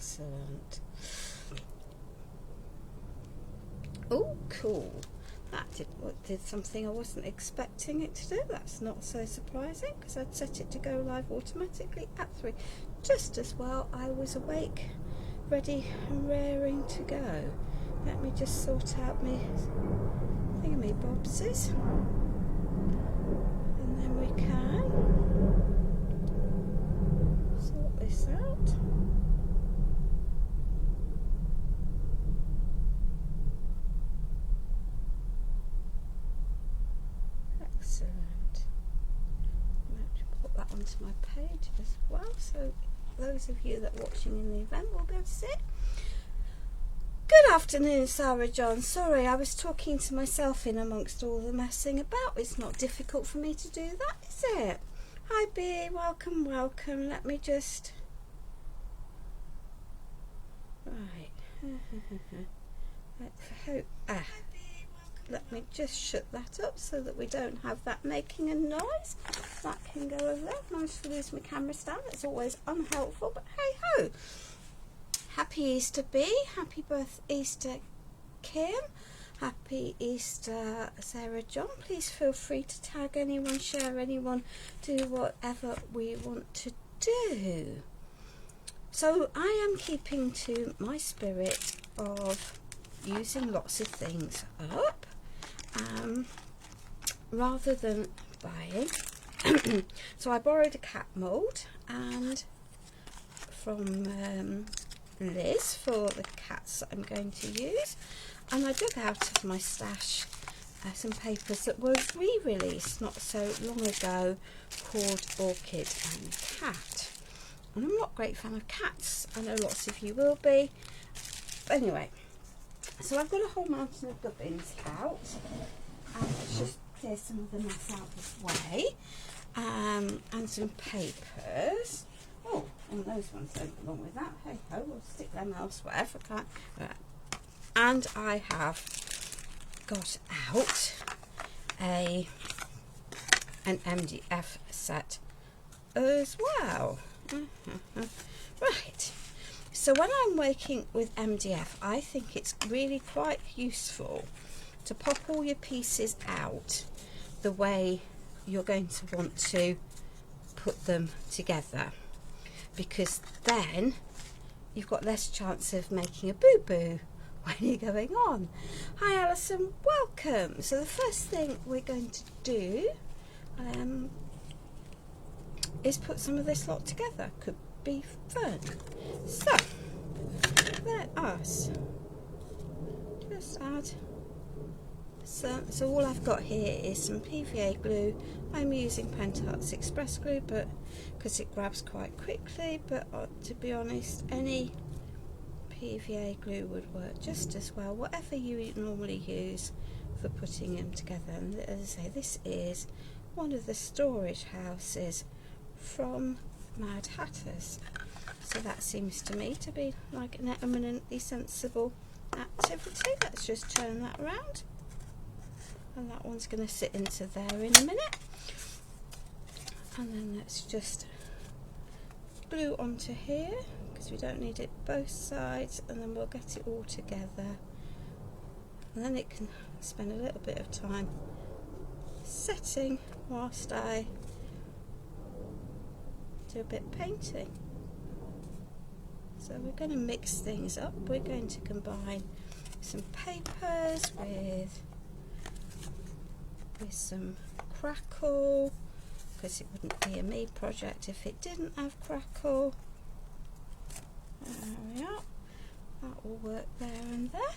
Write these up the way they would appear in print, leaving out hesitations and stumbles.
Excellent. Oh, cool. That did something I wasn't expecting it to do. That's not so surprising because I'd set it to go live automatically at 3. Just as well I was awake, ready and raring to go. Let me just sort out my thingamybobses, and then we can sort this out. Excellent. I'm going to put that onto my page as well, so those of you that are watching in the event will be able to see it. Good afternoon, Sarah John. Sorry, I was talking to myself in amongst all the messing about. It's not difficult for me to do that, is it? Hi B, welcome, welcome. Let me just... Right. Let me just shut that up so that we don't have that making a noise. That can go over there. Managed to lose my camera stand. That's always unhelpful, but hey ho. Happy Easter B. Happy Easter Kim. Happy Easter Sarah John. Please feel free to tag anyone, share anyone, do whatever we want to do. So I am keeping to my spirit of using lots of things up rather than buying. So I borrowed a cat mould and from Liz for the cats that I'm going to use, and I dug out of my stash some papers that were re-released not so long ago called Orchid and Cat. And I'm not a great fan of cats, I know lots of you will be, but anyway, so I've got a whole mountain of gubbins out, and let's just clear some of the mess out of the way, and some papers. Oh, and those ones don't belong with that. Hey ho, we'll stick them elsewhere if I can't. Right. And I have got out an MDF set as well. Right. So when I'm working with MDF, I think it's really quite useful to pop all your pieces out the way you're going to want to put them together, because then you've got less chance of making a boo-boo when you're going on. Hi Alison, welcome. So the first thing we're going to do is put some of this lot together. Could be fun. So let us just add some. So all I've got here is some PVA glue. I'm using Pentart's Express glue, but because it grabs quite quickly, but to be honest, any PVA glue would work just as well, whatever you normally use for putting them together. And as I say, this is one of the storage houses from Madhatters, so that seems to me to be like an eminently sensible activity. Let's just turn that around, and that one's going to sit into there in a minute, and then let's just glue onto here because we don't need it both sides, and then we'll get it all together, and then it can spend a little bit of time setting whilst I do a bit of painting. So we're going to mix things up. We're going to combine some papers with some crackle, because it wouldn't be a me project if it didn't have crackle. There we are. That will work there and there.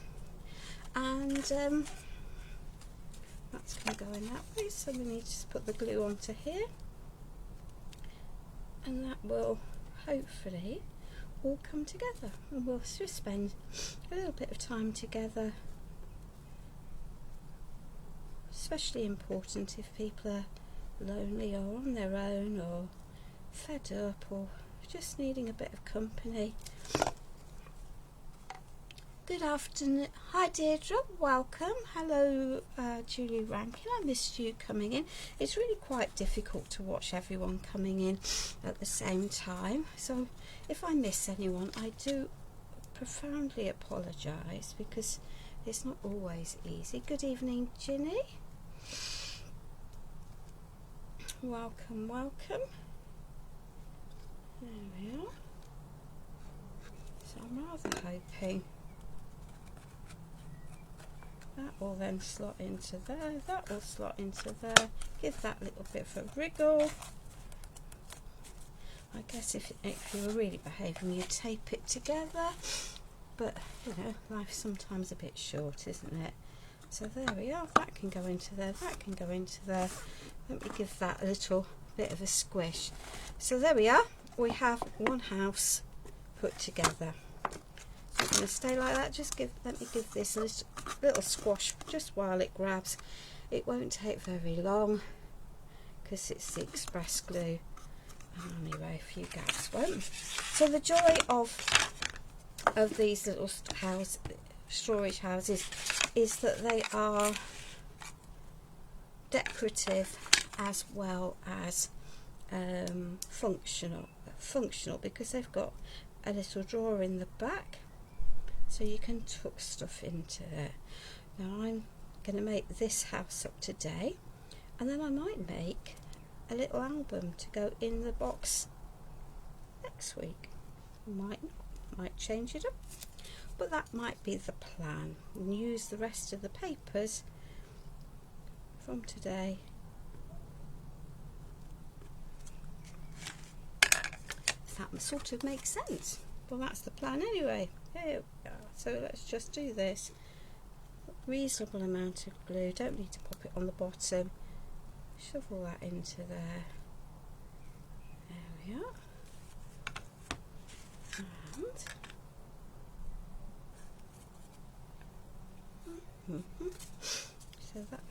And that's going to go in that way. So we need to put the glue onto here, and that will hopefully all come together, and we'll just spend a little bit of time together. Especially important if people are lonely or on their own or fed up or just needing a bit of company. Good afternoon. Hi Deirdre, welcome. Hello Julie Rankin, I missed you coming in. It's really quite difficult to watch everyone coming in at the same time, so if I miss anyone I do profoundly apologise because it's not always easy. Good evening Ginny. Welcome, welcome. There we are. So I'm rather hoping that will then slot into there, that will slot into there, give that little bit of a wriggle. I guess if you were really behaving you'd tape it together, but you know, life's sometimes a bit short, isn't it? So there we are, that can go into there, that can go into there. Let me give that a little bit of a squish. So there we are, we have one house put together. I'm going to stay like that. Let me give this a little squash just while it grabs. It won't take very long because it's the express glue, and anyway a few gaps won't. So the joy of these little storage houses is that they are decorative as well as functional because they've got a little drawer in the back, so you can tuck stuff into it. Now I'm going to make this house up today, and then I might make a little album to go in the box next week. Might change it up, but that might be the plan, and use the rest of the papers from today. That sort of makes sense. Well, that's the plan anyway. Here we are. So let's just do this. Reasonable amount of glue. Don't need to pop it on the bottom. Shovel that into there. There we are. And so that.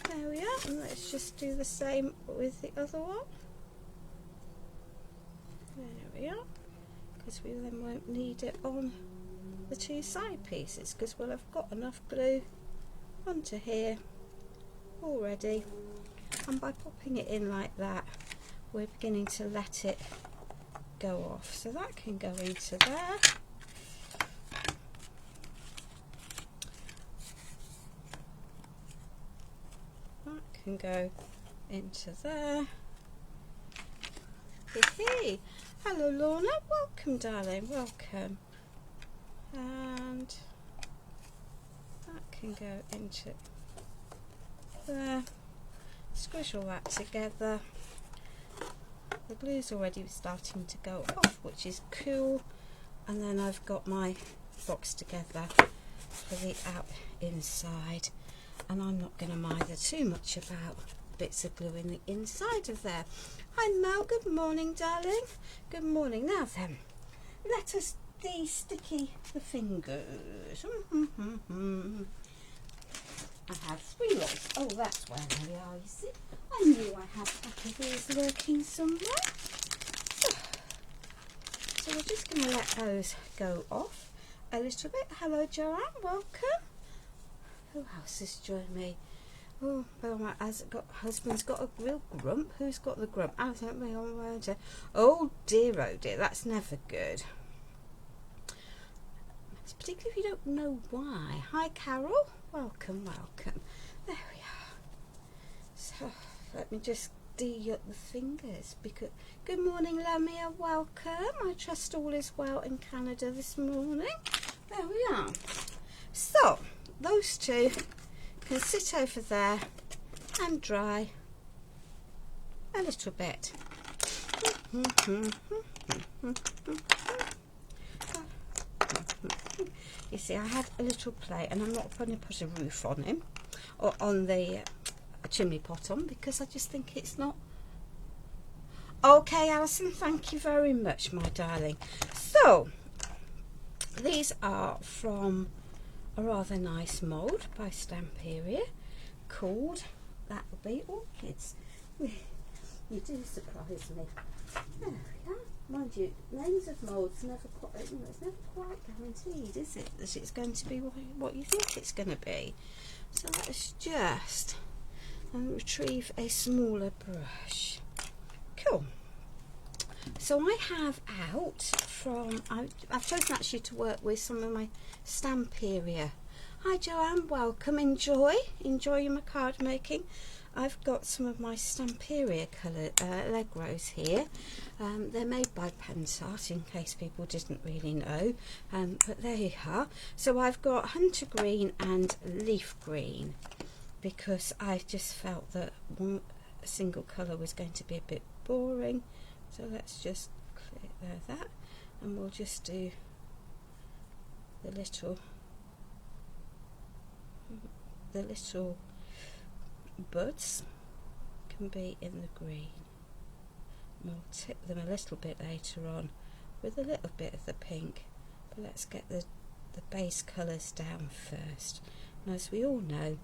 There we are. And let's just do the same with the other one. There we are, because we then won't need it on the two side pieces because we'll have got enough glue onto here already, and by popping it in like that we're beginning to let it go off. So that can go into there. That can go into there. Hey. Hello Lorna, welcome darling, welcome. And that can go into there. Squish all that together. The glue's already starting to go off, which is cool. And then I've got my box together for the inside. And I'm not going to mither too much about bits of glue in the inside of there. Hi Mel, good morning darling. Good morning. Now then, let us de-sticky the fingers. I have 3 lots. Oh, that's where they are, you see. I knew I had a pack of these lurking somewhere. So we're just going to let those go off a little bit. Hello Joanne, welcome. Who else has joined me? Oh, well, my husband's got a real grump. Who's got the grump? I don't know. Oh dear, that's never good. Particularly if you don't know why. Hi Carol, welcome, welcome. There we are. So let me just de-yuck the fingers. Because good morning Lamia, welcome. I trust all is well in Canada this morning. There we are. So those two can sit over there and dry a little bit. You see, I had a little plate, and I'm not going to put a roof on him or on the chimney pot on because I just think it's not okay. Alison, thank you very much, my darling. So these are from a rather nice mould by Stamperia called, that will be Orchids. You do surprise me. There we are. mind you, names of moulds never quite, it's never quite guaranteed, is it, that it's going to be what you think it's going to be. So let's just retrieve a smaller brush. Cool. So I have out from, I've chosen actually to work with some of my Stamperia. Hi Joanne, welcome, enjoy my card making. I've got some of my Stamperia colour Allegros here. They're made by Pensart, in case people didn't really know, but there you are. So I've got Hunter Green and Leaf Green, because I just felt that one single colour was going to be a bit boring. So let's just clear that, and we'll just do the little buds can be in the green. We'll tip them a little bit later on with a little bit of the pink, but let's get the base colours down first. And as we all know,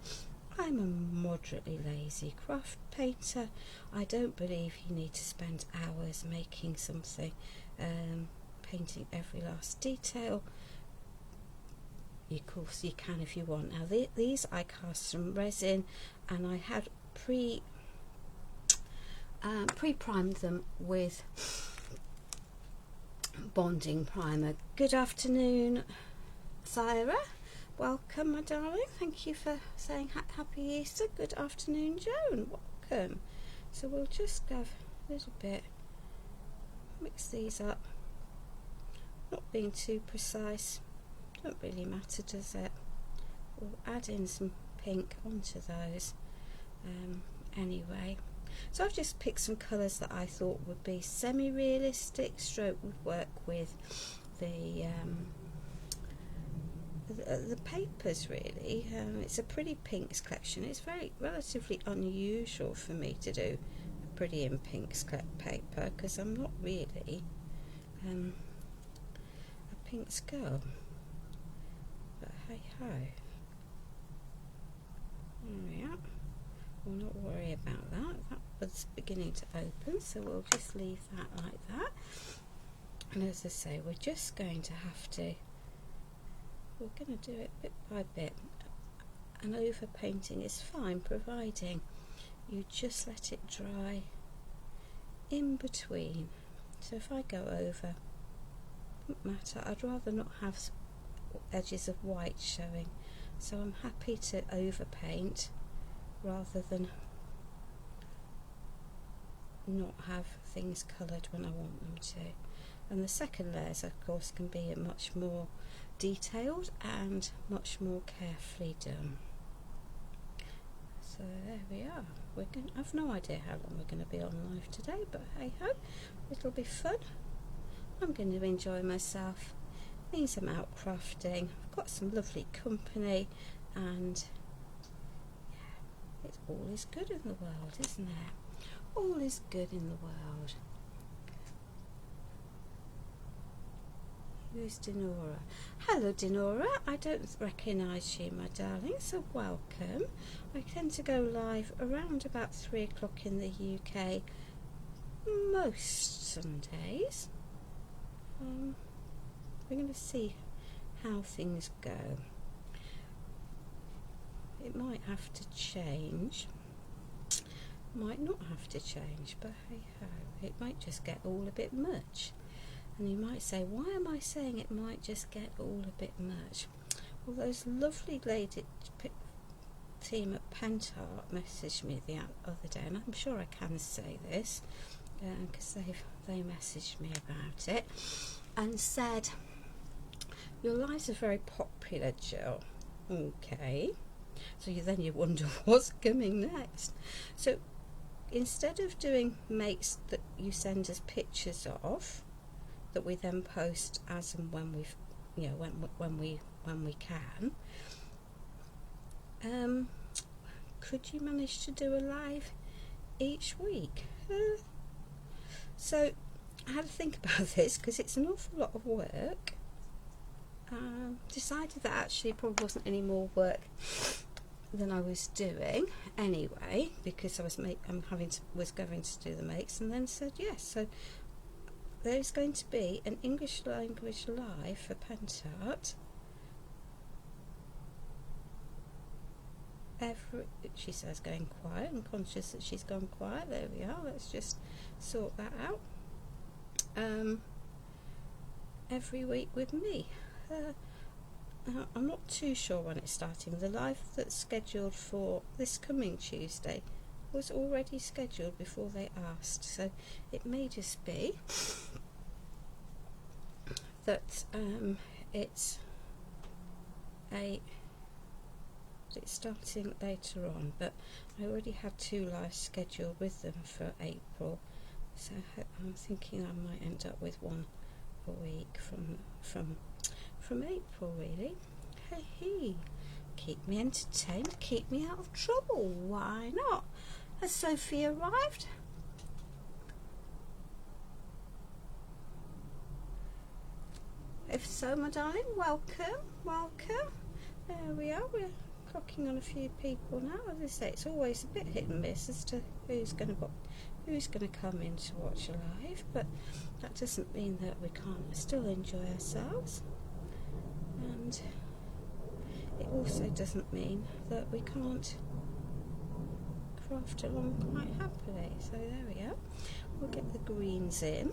I'm a moderately lazy craft painter. I don't believe you need to spend hours making something, painting every last detail. Of course you can if you want. Now these I cast some resin, and I had pre-primed them with bonding primer. Good afternoon, Sarah. Welcome, my darling. Thank you for saying happy Easter. Good afternoon, Joan. Welcome. So we'll just go a little bit, mix these up. Not being too precise. Don't really matter, does it? We'll add in some pink onto those. Anyway, so I've just picked some colours that I thought would be semi-realistic, stroke would work with the papers really. It's a pretty pinks collection. It's very relatively unusual for me to do a pretty in pinks paper, because I'm not really a pinks girl, but hey ho, there we are. We'll not worry about that. That was beginning to open, so we'll just leave that like that. And as I say, we're just going to have to, we're going to do it bit by bit, and over painting is fine providing you just let it dry in between. So if I go over, doesn't matter, I'd rather not have edges of white showing, so I'm happy to over paint rather than not have things coloured when I want them to. And the second layers of course can be much more detailed and much more carefully done. So there we are. I've no idea how long we're going to be on live today, but hey ho, it'll be fun. I'm going to enjoy myself. Means I'm out crafting. I've got some lovely company, and yeah, all is good in the world, isn't it? All is good in the world. Who's Dinora? Hello Dinora, I don't recognise you, my darling, so welcome. I tend to go live around about 3 o'clock in the UK most Sundays. We're going to see how things go. It might have to change, might not have to change, but hey ho, it might just get all a bit much. And you might say, why am I saying it might just get all a bit much? Well, those lovely lady team at Pentart messaged me the other day, and I'm sure I can say this because they messaged me about it and said, your lives are very popular, Jill. Okay, so then you wonder what's coming next. So instead of doing makes that you send us pictures of, that we then post as and when we've, you know, when we can, could you manage to do a live each week? So I had to think about this because it's an awful lot of work. Decided that actually probably wasn't any more work than I was doing anyway, because I was going to do the makes, and then said yes. So there's going to be an English language live for Pentart she says going quiet. I'm conscious that she's gone quiet. There we are. Let's just sort that out. Every week with me. I'm not too sure when it's starting. The live that's scheduled for this coming Tuesday was already scheduled before they asked, so it may just be that it's starting later on, but I already had 2 lives scheduled with them for April, so I'm thinking I might end up with 1 a week from April, really. Hey, keep me entertained, keep me out of trouble, why not? Has Sophie arrived? If so, my darling, welcome. There we are, we're clocking on a few people now. As I say, it's always a bit hit and miss as to who's going to come in to watch live, but that doesn't mean that we can't still enjoy ourselves, and it also doesn't mean that we can't craft along quite happily. So there we are. We'll get the greens in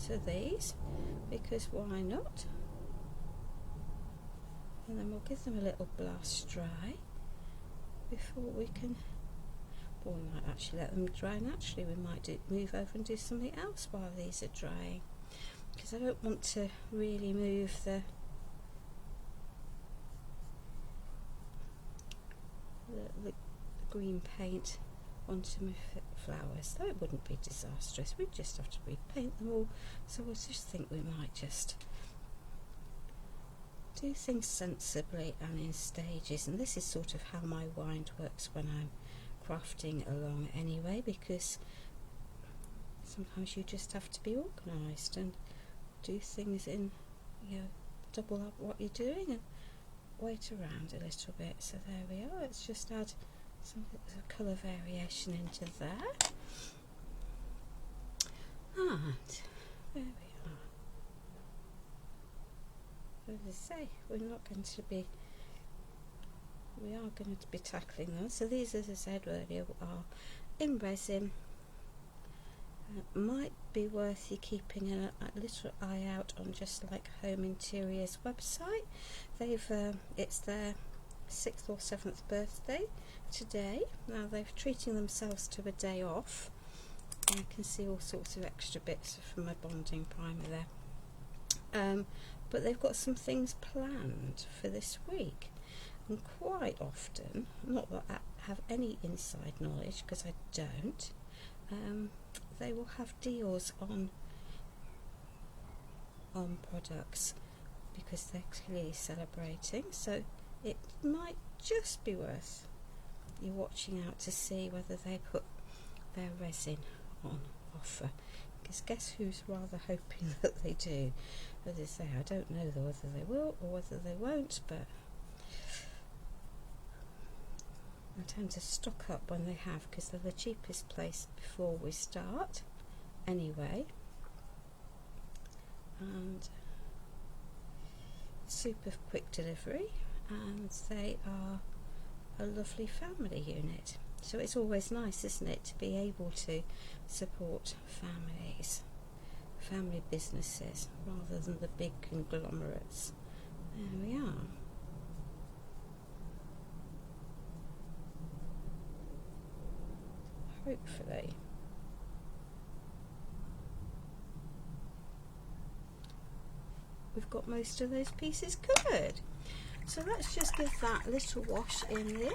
to these, because why not? And then we'll give them a little blast dry before we can, well, we might actually let them dry naturally. We might move over and do something else while these are drying, because I don't want to really move the green paint onto my flowers, though it wouldn't be disastrous. We'd just have to repaint them all, so I just think we might just do things sensibly and in stages, and this is sort of how my mind works when I'm crafting along anyway, because sometimes you just have to be organised and do things in, double up what you're doing and wait around a little bit. So there we are. Let's just add some colour variation into there, and there we are. As I say, we are going to be tackling those. So these, as I said earlier, are in resin. Might be worth you keeping a little eye out on Just Like Home Interiors website. It's their 6th or 7th birthday today. Now they're treating themselves to a day off. You can see all sorts of extra bits from my bonding primer there. But they've got some things planned for this week, and quite often, not that I have any inside knowledge because I don't, they will have deals on products because they're clearly celebrating, so it might just be worth you watching out to see whether they put their resin on offer, because guess who's rather hoping that they do. As I say, I don't know whether they will or whether they won't, but I tend to stock up when they have, because they're the cheapest place before we start anyway, and super quick delivery, and they are a lovely family unit. So it's always nice, isn't it, to be able to support families, family businesses, rather than the big conglomerates. There we are. Hopefully. We've got most of those pieces covered. So let's just give that a little wash in there.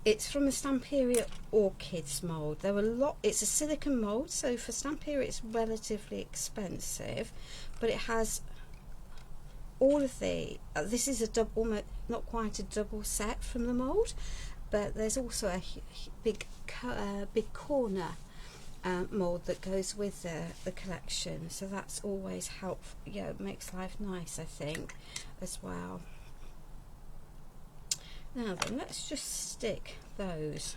It's from a Stamperia Orchids mould. It's a silicone mould, so for Stamperia it's relatively expensive, but it has all of this is a double, not quite a double set from the mould, but there's also a big corner mould that goes with the collection, so that's always helpful. It makes life nice, I think, as well. Now then, let's just stick those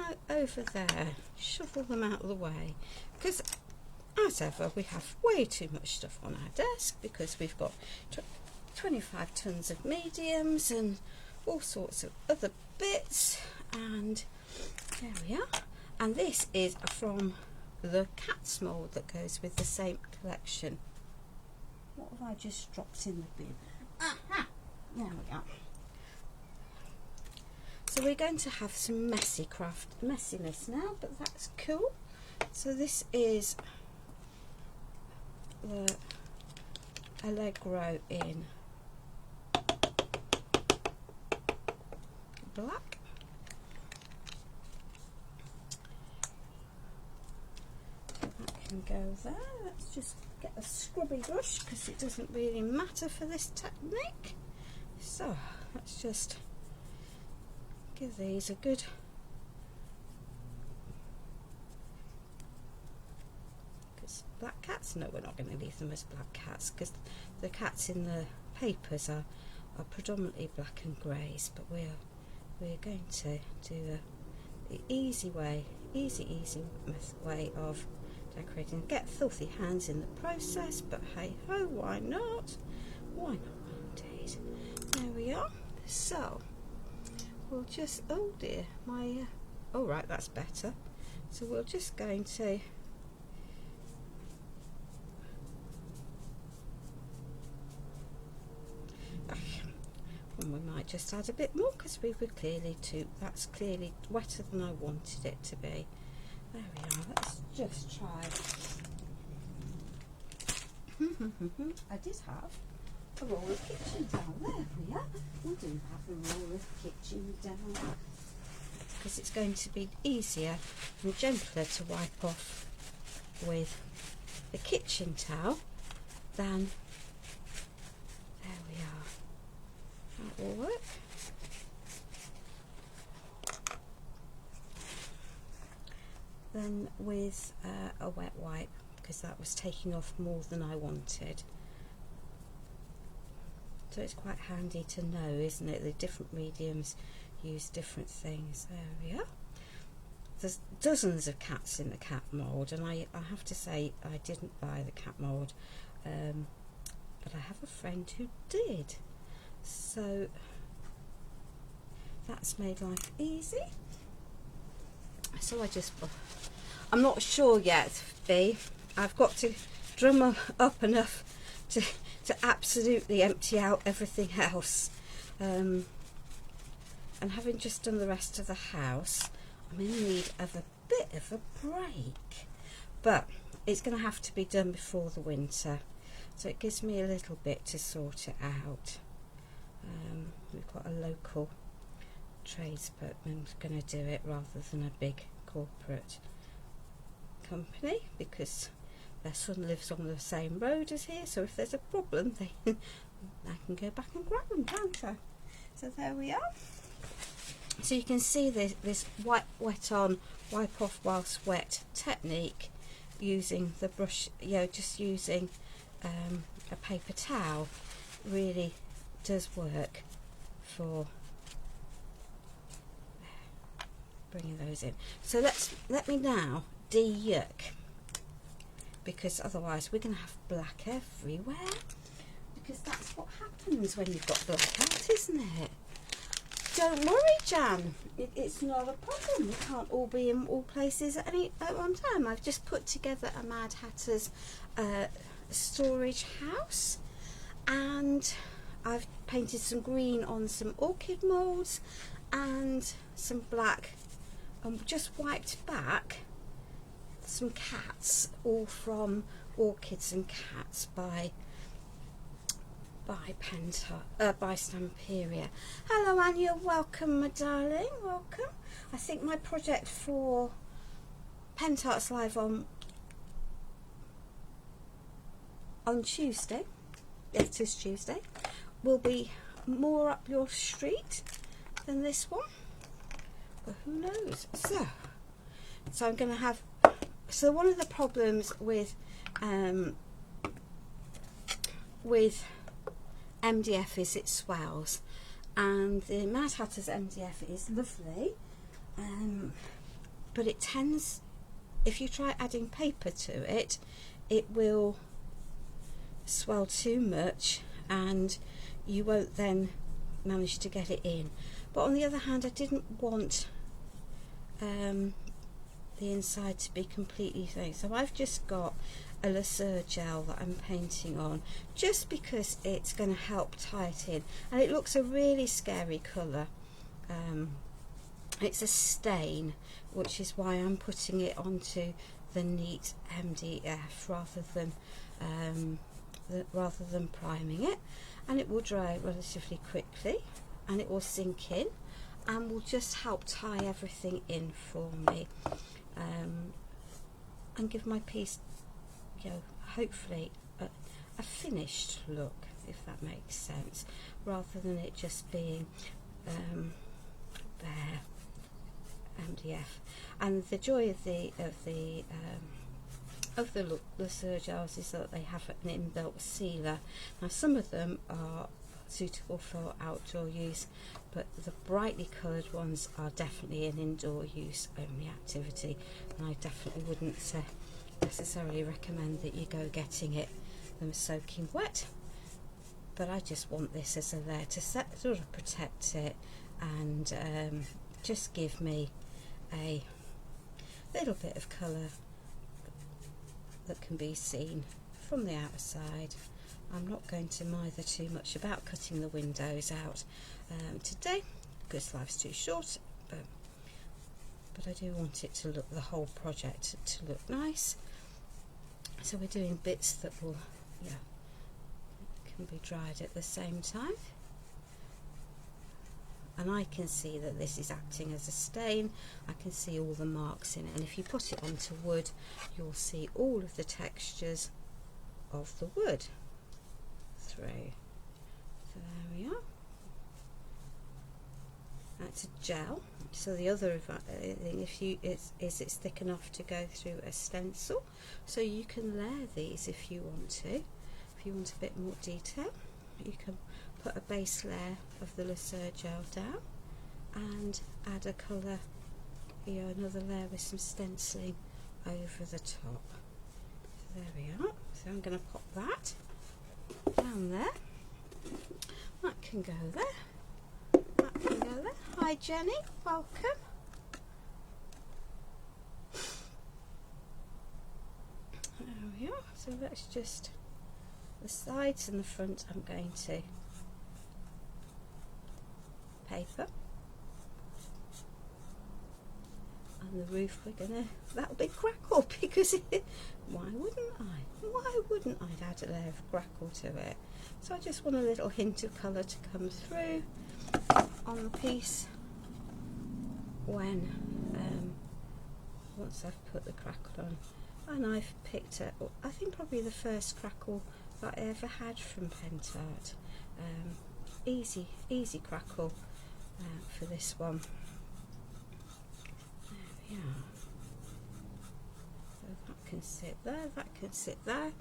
out over there, shovel them out of the way, because as ever we have way too much stuff on our desk because we've got 25 tons of mediums and all sorts of other bits. And there we are. And this is from the cat's mould that goes with the same collection. What have I just dropped in the bin? Aha! There we are. So we're going to have some messiness now, but that's cool. So this is the Allegro in black. That can go there. Let's just get a scrubby brush because it doesn't really matter for this technique. So let's just give these a good black cats. No, we're not going to leave them as black cats because the cats in the papers are predominantly black and greys, but we're going to do the easy way of decorating. Get filthy hands in the process, but hey ho, why not? Why not indeed? There we are. So we'll just, oh dear, my oh right, that's better. So we're just going to and we might just add a bit more because we were clearly that's clearly wetter than I wanted it to be. There we are. Let's just try. I did have a roll of kitchen down. There we are. We do have a roll of kitchen down because it's going to be easier and gentler to wipe off with the kitchen towel than. There we are. That will work. Then with a wet wipe, because that was taking off more than I wanted. So it's quite handy to know, isn't it? The different mediums use different things. There we are. There's dozens of cats in the cat mould, and I have to say I didn't buy the cat mould, but I have a friend who did. So that's made life easy. So I'm not sure yet, B. I've got to drum up enough to absolutely empty out everything else. And having just done the rest of the house, I'm in need of a bit of a break. But it's going to have to be done before the winter. So it gives me a little bit to sort it out. We've got a local tradesperson who's going to do it rather than a big corporate company, because their son lives on the same road as here, so if there's a problem I can go back and grab them, can't I? So there we are. So you can see this wet on, wipe off whilst wet technique using the brush, just using a paper towel really does work for bringing those in. So let me now de-yuck, because otherwise we're going to have black everywhere, because that's what happens when you've got black out, isn't it? Don't worry, Jan, it's not a problem. We can't all be in all places at one time. I've just put together a Madhatters storage house, and I've painted some green on some orchid moulds and some black, and just wiped back some cats, all from Orchids and Cats by Stamperia. Hello Anya, welcome my darling, welcome. I think my project for Pentarts Live on Tuesday, it is Tuesday, will be more up your street than this one, but who knows. So I'm going to have, so one of the problems with MDF is it swells, and the Madhatters MDF is lovely, but it tends, if you try adding paper to it, it will swell too much and you won't then manage to get it in. But on the other hand, I didn't want the inside to be completely thin, so I've just got a laser gel that I'm painting on, just because it's going to help tie it in, and it looks a really scary colour. It's a stain, which is why I'm putting it onto the neat MDF rather than priming it, and it will dry relatively quickly and it will sink in and will just help tie everything in for me, and give my piece, you know, hopefully a finished look, if that makes sense, rather than it just being bare MDF. And the joy of the laser gels is that they have an inbuilt sealer. Now some of them are suitable for outdoor use, but the brightly coloured ones are definitely an indoor use only activity, and I definitely wouldn't necessarily recommend that you go getting them soaking wet. But I just want this as a layer to sort of protect it and just give me a little bit of colour that can be seen from the outside. I'm not going to mither too much about cutting the windows out today because life's too short, but I do want it to look, the whole project to look nice. So we're doing bits that will, yeah, can be dried at the same time. And I can see that this is acting as a stain. I can see all the marks in it, and if you put it onto wood, you'll see all of the textures of the wood through. So there we are. That's a gel. So the other thing, it's thick enough to go through a stencil, so you can layer these if you want to. If you want a bit more detail, you can put a base layer of the laser gel down and add a colour, you know, another layer with some stenciling over the top. So there we are. So I'm going to pop that down there. That can go there. That can go there. Hi Jenny, welcome. There we are. So let's just, the sides and the front I'm going to paper, and the roof we're gonna, that'll be crackle, because why wouldn't I add a layer of crackle to it? So I just want a little hint of colour to come through on the piece when once I've put the crackle on. And I've picked it, I think probably the first crackle that I ever had from Pentart. Easy crackle for this one. There we are. So that can sit there, that can sit there.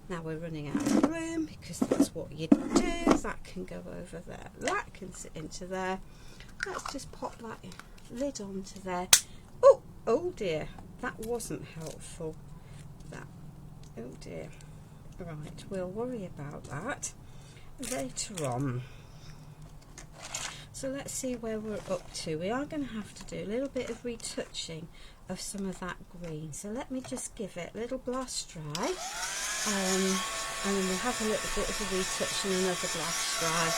Now we're running out of room because that's what you do. That can go over there, that can sit into there. Let's just pop that lid onto there. Oh dear, that wasn't helpful. That, oh dear. Right, we'll worry about that later on. So let's see where we're up to. We are going to have to do a little bit of retouching of some of that green. So let me just give it a little blast dry, and then we'll have a little bit of a retouch and another blast dry.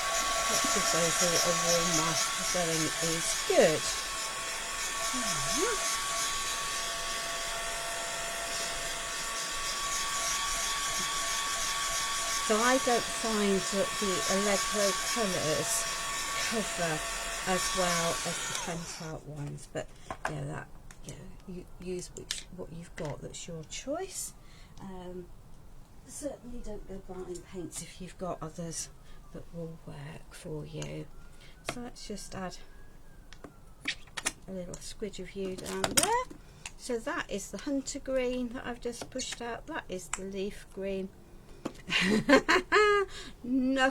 Let's give those a little warmer going is good. So I don't find that the Allegro colours cover as well as the Pentart ones, but yeah, that, yeah, you use what you've got, that's your choice. Certainly don't go buying paints if you've got others that will work for you. So let's just add a little squidge of hue down there. So that is the hunter green that I've just pushed out. That is the leaf green. No,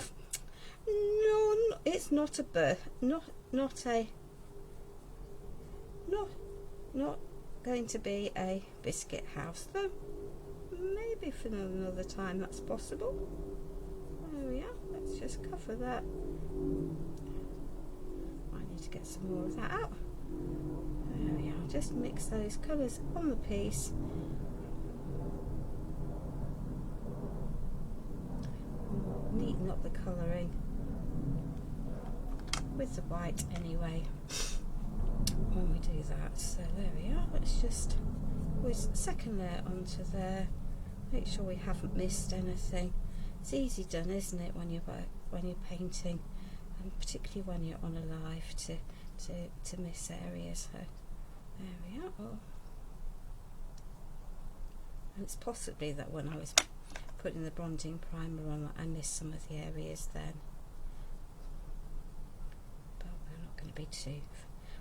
it's not a bird. Not going to be a biscuit house, though maybe for another time that's possible. There we are. Let's just cover that. I need to get some more of that out. There we are. Just mix those colours on the piece. Neaten up the colouring with the white anyway when we do that. So there we are. Let's just with second layer onto there. Make sure we haven't missed anything. It's easy done, isn't it, when you're painting, and particularly when you're on a live, to miss areas. So there we are. Oh. And it's possibly that when I was putting the bronzing primer on, I missed some of the areas then. But we're not going to be too.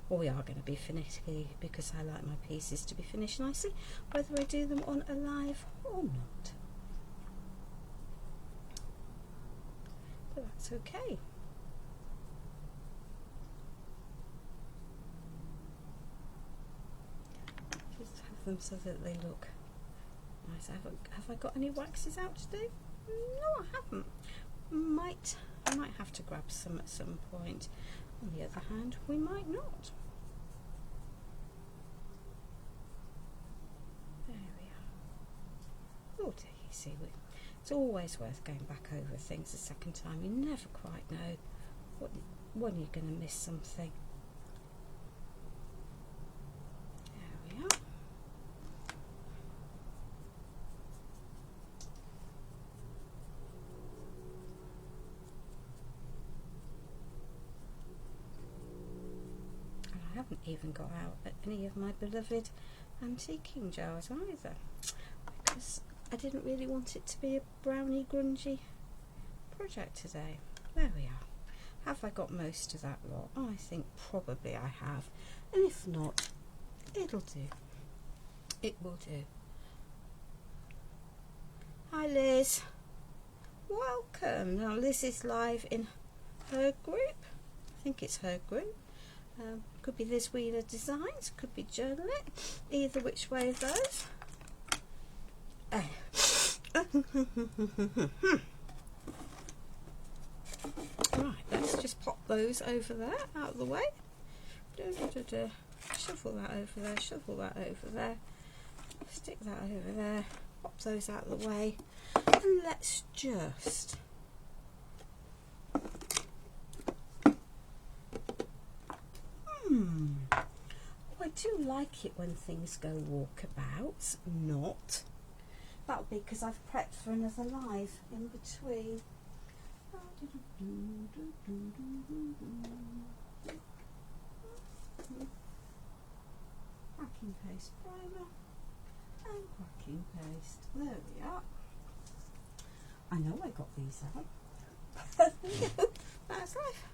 Well, we are going to be finicky because I like my pieces to be finished nicely, whether I do them on a live or not. But that's okay. Just have them so that they look nice. Have I got any waxes out to do? No, I haven't. I might have to grab some at some point. On the other hand, we might not. There we are. Oh dear, you see, it's always worth going back over things a second time. You never quite know when you're going to miss something. There we are. I haven't even got out any of my beloved antiquing jars either, because I didn't really want it to be a brownie grungy project today. There we are. Have I got most of that lot? I think probably I have, and if not, it'll do. It will do. Hi Liz, welcome. Now Liz is live in her group. I think it's her group. Could be Liz Wheeler Designs, could be Journal It, either which way of those. Right, let's just pop those over there, out of the way. Shuffle that over there, shuffle that over there, stick that over there, pop those out of the way, and let's just I do like it when things go walkabouts. Not. That'll be because I've prepped for another live in between. Packing paste primer and packing paste. There we are. I know I got these out. That's life.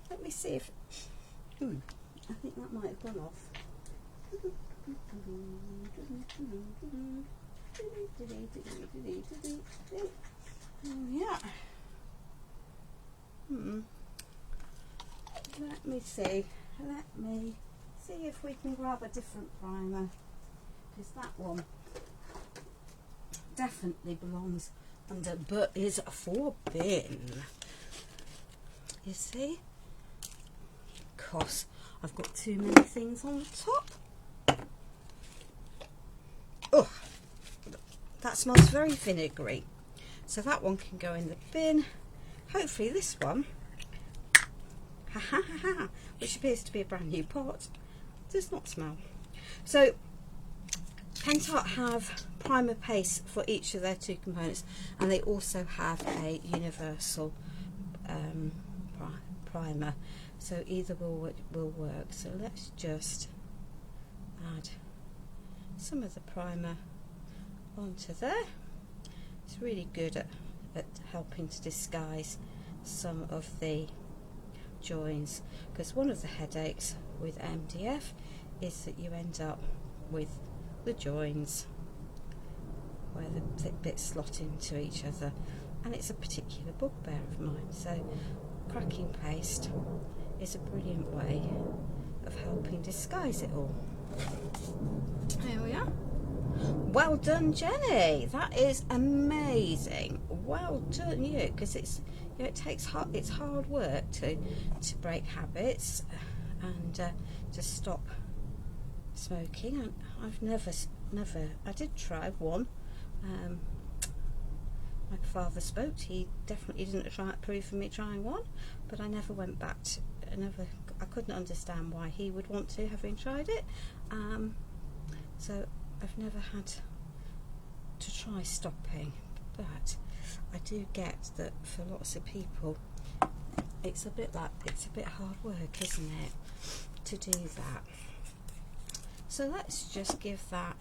Let me see if I think that might have gone off. Yeah. Let me see if we can grab a different primer, because that one definitely belongs under but is for bin. You see? Because I've got too many things on the top. Oh, that smells very vinegary. So that one can go in the bin. Hopefully this one, which appears to be a brand new pot, does not smell. So Pentart have primer paste for each of their two components, and they also have a universal primer, so either will work. So let's just add some of the primer onto there. It's really good at helping to disguise some of the joins, because one of the headaches with MDF is that you end up with the joins where the thick bits slot into each other, and it's a particular bugbear of mine. So cracking paste is a brilliant way of helping disguise it all. There we are. Well done, Jenny. That is amazing. Well done, you, because it's, you know, it's hard work to break habits and to stop smoking. And I've never. I did try one. My father smoked. He definitely didn't approve of me trying one, but I never went back to. I couldn't understand why he would want to, having tried it. So I've never had to try stopping, but I do get that for lots of people it's a bit hard work, isn't it, to do that. So let's just give that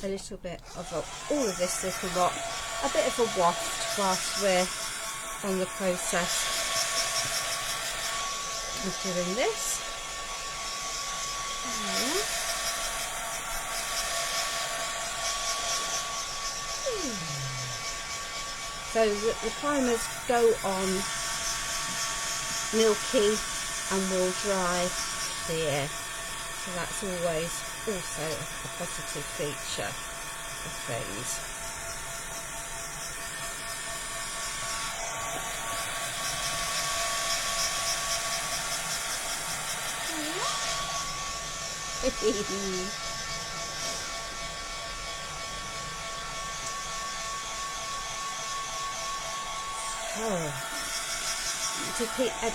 a little bit of all of this little lot a bit of a waft whilst we're on the process of doing this. So the primers go on milky and will dry clear. So that's always also a positive feature of things.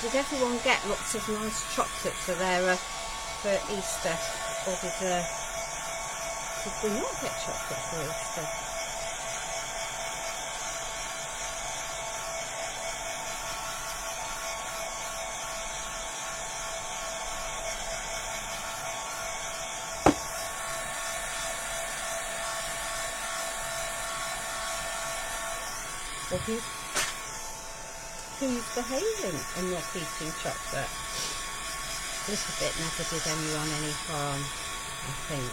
Did everyone get lots of nice chocolate for their for Easter, or did we not get chocolate for Easter? Well, who's behaving and not eating chocolate? A little bit never did anyone any harm, I think.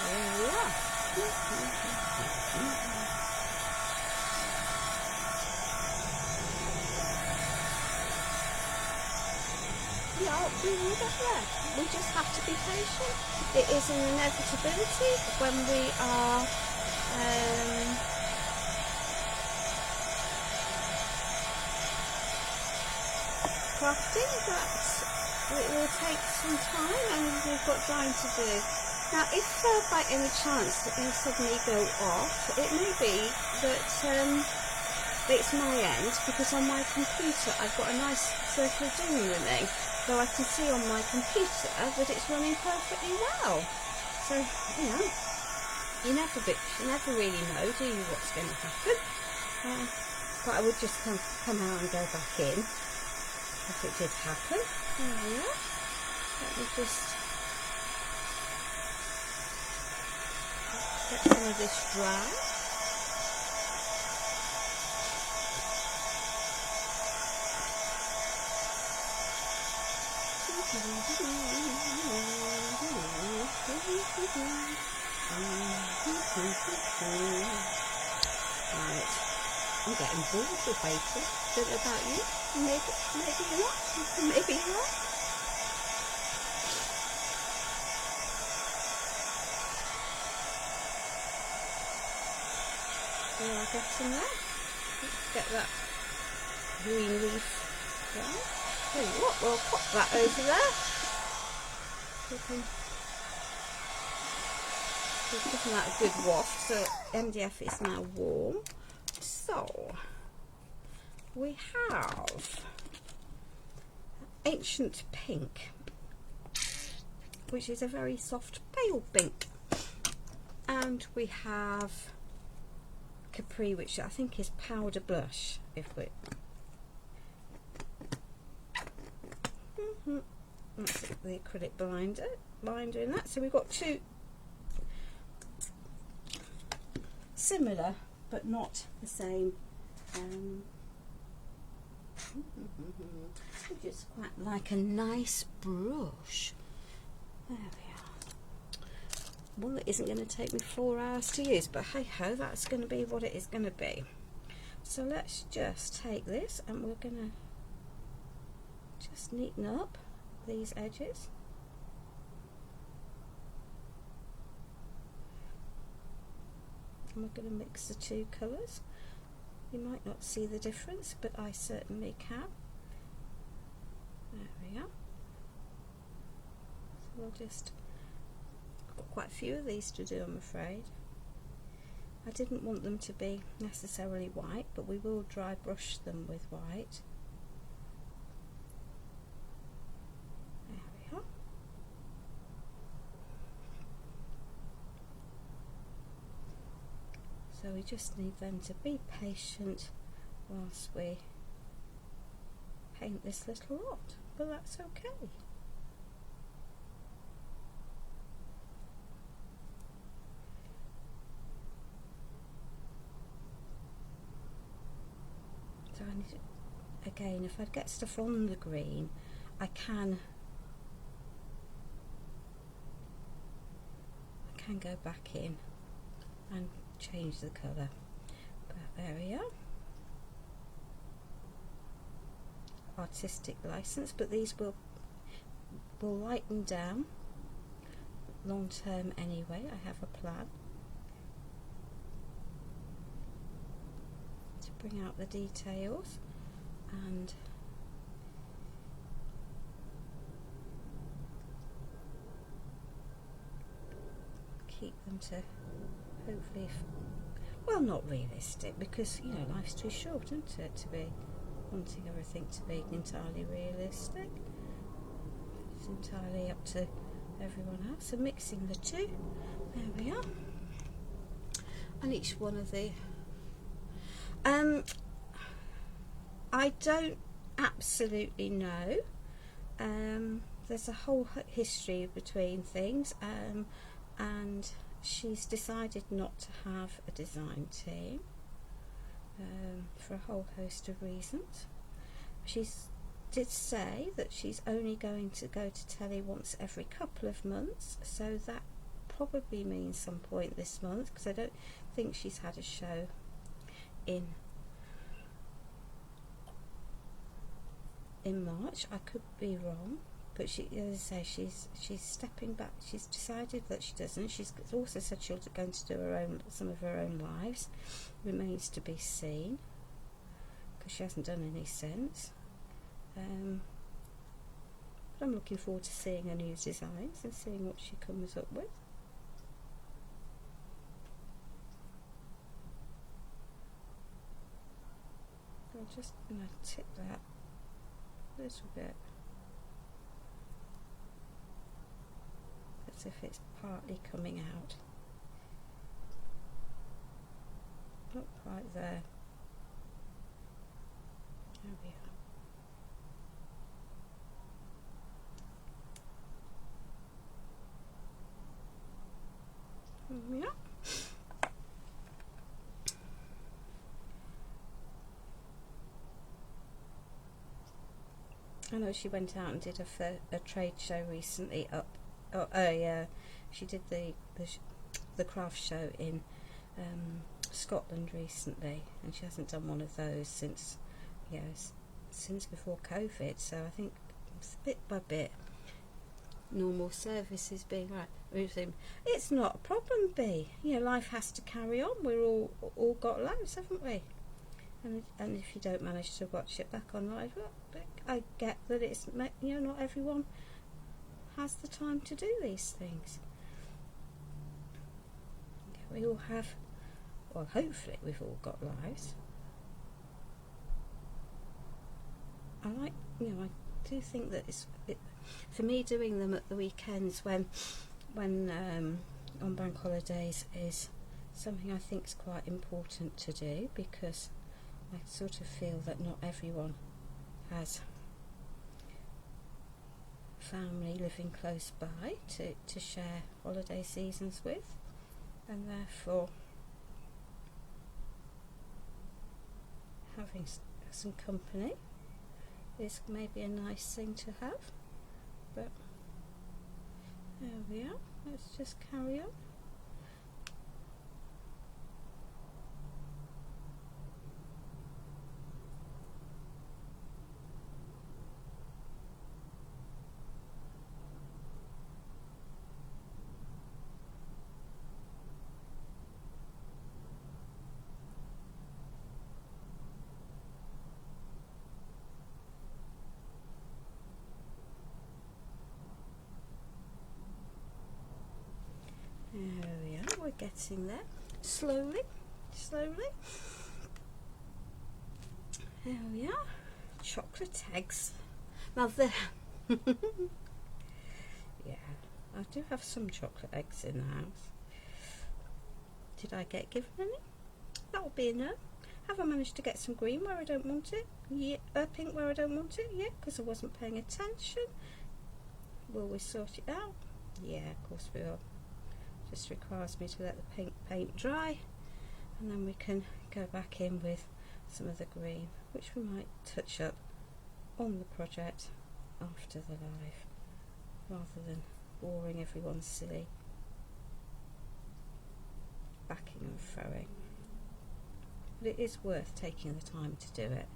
There we are. Yeah, we will get there. We just have to be patient. It is an inevitability when we are crafting, that it will take some time and we've got drying to do. Now if by any chance that you suddenly go off, it may be that it's my end, because on my computer I've got a nice circle of doom running, so I can see on my computer that it's running perfectly well. So, you know, you never really know, do you, what's going to happen. But I would just come out and go back in if it did happen. There we are. Let me just get some of this dry. Right. I'm getting bored with waiting. Don't know about you. Maybe you're not. Maybe you are. There, I'll get some there. Let's get that green leaf there. Tell you what, we'll pop that over there. We've given that a good wash, so MDF is now warm. So we have Ancient Pink, which is a very soft pale pink, and we have Capri, which I think is powder blush. If we that's the acrylic binder in that. So we've got two similar but not the same. I just quite like a nice brush. There we are. One that isn't going to take me 4 hours to use, but hey ho, that's going to be what it is going to be. So let's just take this and we're going to just neaten up these edges. And we're going to mix the two colours. You might not see the difference, but I certainly can. There we are. So we'll just, I've got quite a few of these to do, I'm afraid. I didn't want them to be necessarily white, but we will dry brush them with white. There we are. So we just need them to be patient whilst we paint this little lot, but that's okay. So I need to, again, if I get stuff on the green, I can go back in and change the colour. But there we are. Artistic license, but these will lighten down long term anyway. I have a plan to bring out the details and keep them to hopefully, well, not realistic, because you know life's too short, isn't it, to be wanting everything to be entirely realistic. It's entirely up to everyone else. So mixing the two, there we are, and each one of the I don't absolutely know. There's a whole history between things, and she's decided not to have a design team for a whole host of reasons. She did say that she's only going to go to telly once every couple of months, so that probably means some point this month, because I don't think she's had a show in March. I could be wrong, but she, as I say, she's stepping back. She's decided that she doesn't. She's also said she's going to do some of her own lives. Remains to be seen, because she hasn't done any since. But I'm looking forward to seeing her new designs and seeing what she comes up with. I'm just going to tip that a little bit, as if it's partly coming out. Not quite there. There we are. There we are. I know she went out and did a trade show recently she did the craft show in Scotland recently, and she hasn't done one of those since since before COVID. So I think bit by bit normal service is being resumed. It's not a problem, B. Life has to carry on. We're all got lives, haven't we? And if you don't manage to watch it back on live, well, I get that it's not everyone has the time to do these things. We all have, well, hopefully we've all got lives. I do think that for me, doing them at the weekends when on bank holidays is something I think is quite important to do, because I sort of feel that not everyone has family living close by to share holiday seasons with, and therefore having some company is maybe a nice thing to have. But there we are. Let's just carry on. getting there. Slowly, slowly. There we are. Chocolate eggs. Now there. Yeah, I do have some chocolate eggs in the house. Did I get given any? That will be a no. Have I managed to get some green where I don't want it? Yeah, pink where I don't want it? Yeah, because I wasn't paying attention. Will we sort it out? Yeah, of course we will. Just requires me to let the pink paint dry, and then we can go back in with some of the green, which we might touch up on the project after the live, rather than boring everyone silly backing and throwing. But it is worth taking the time to do it.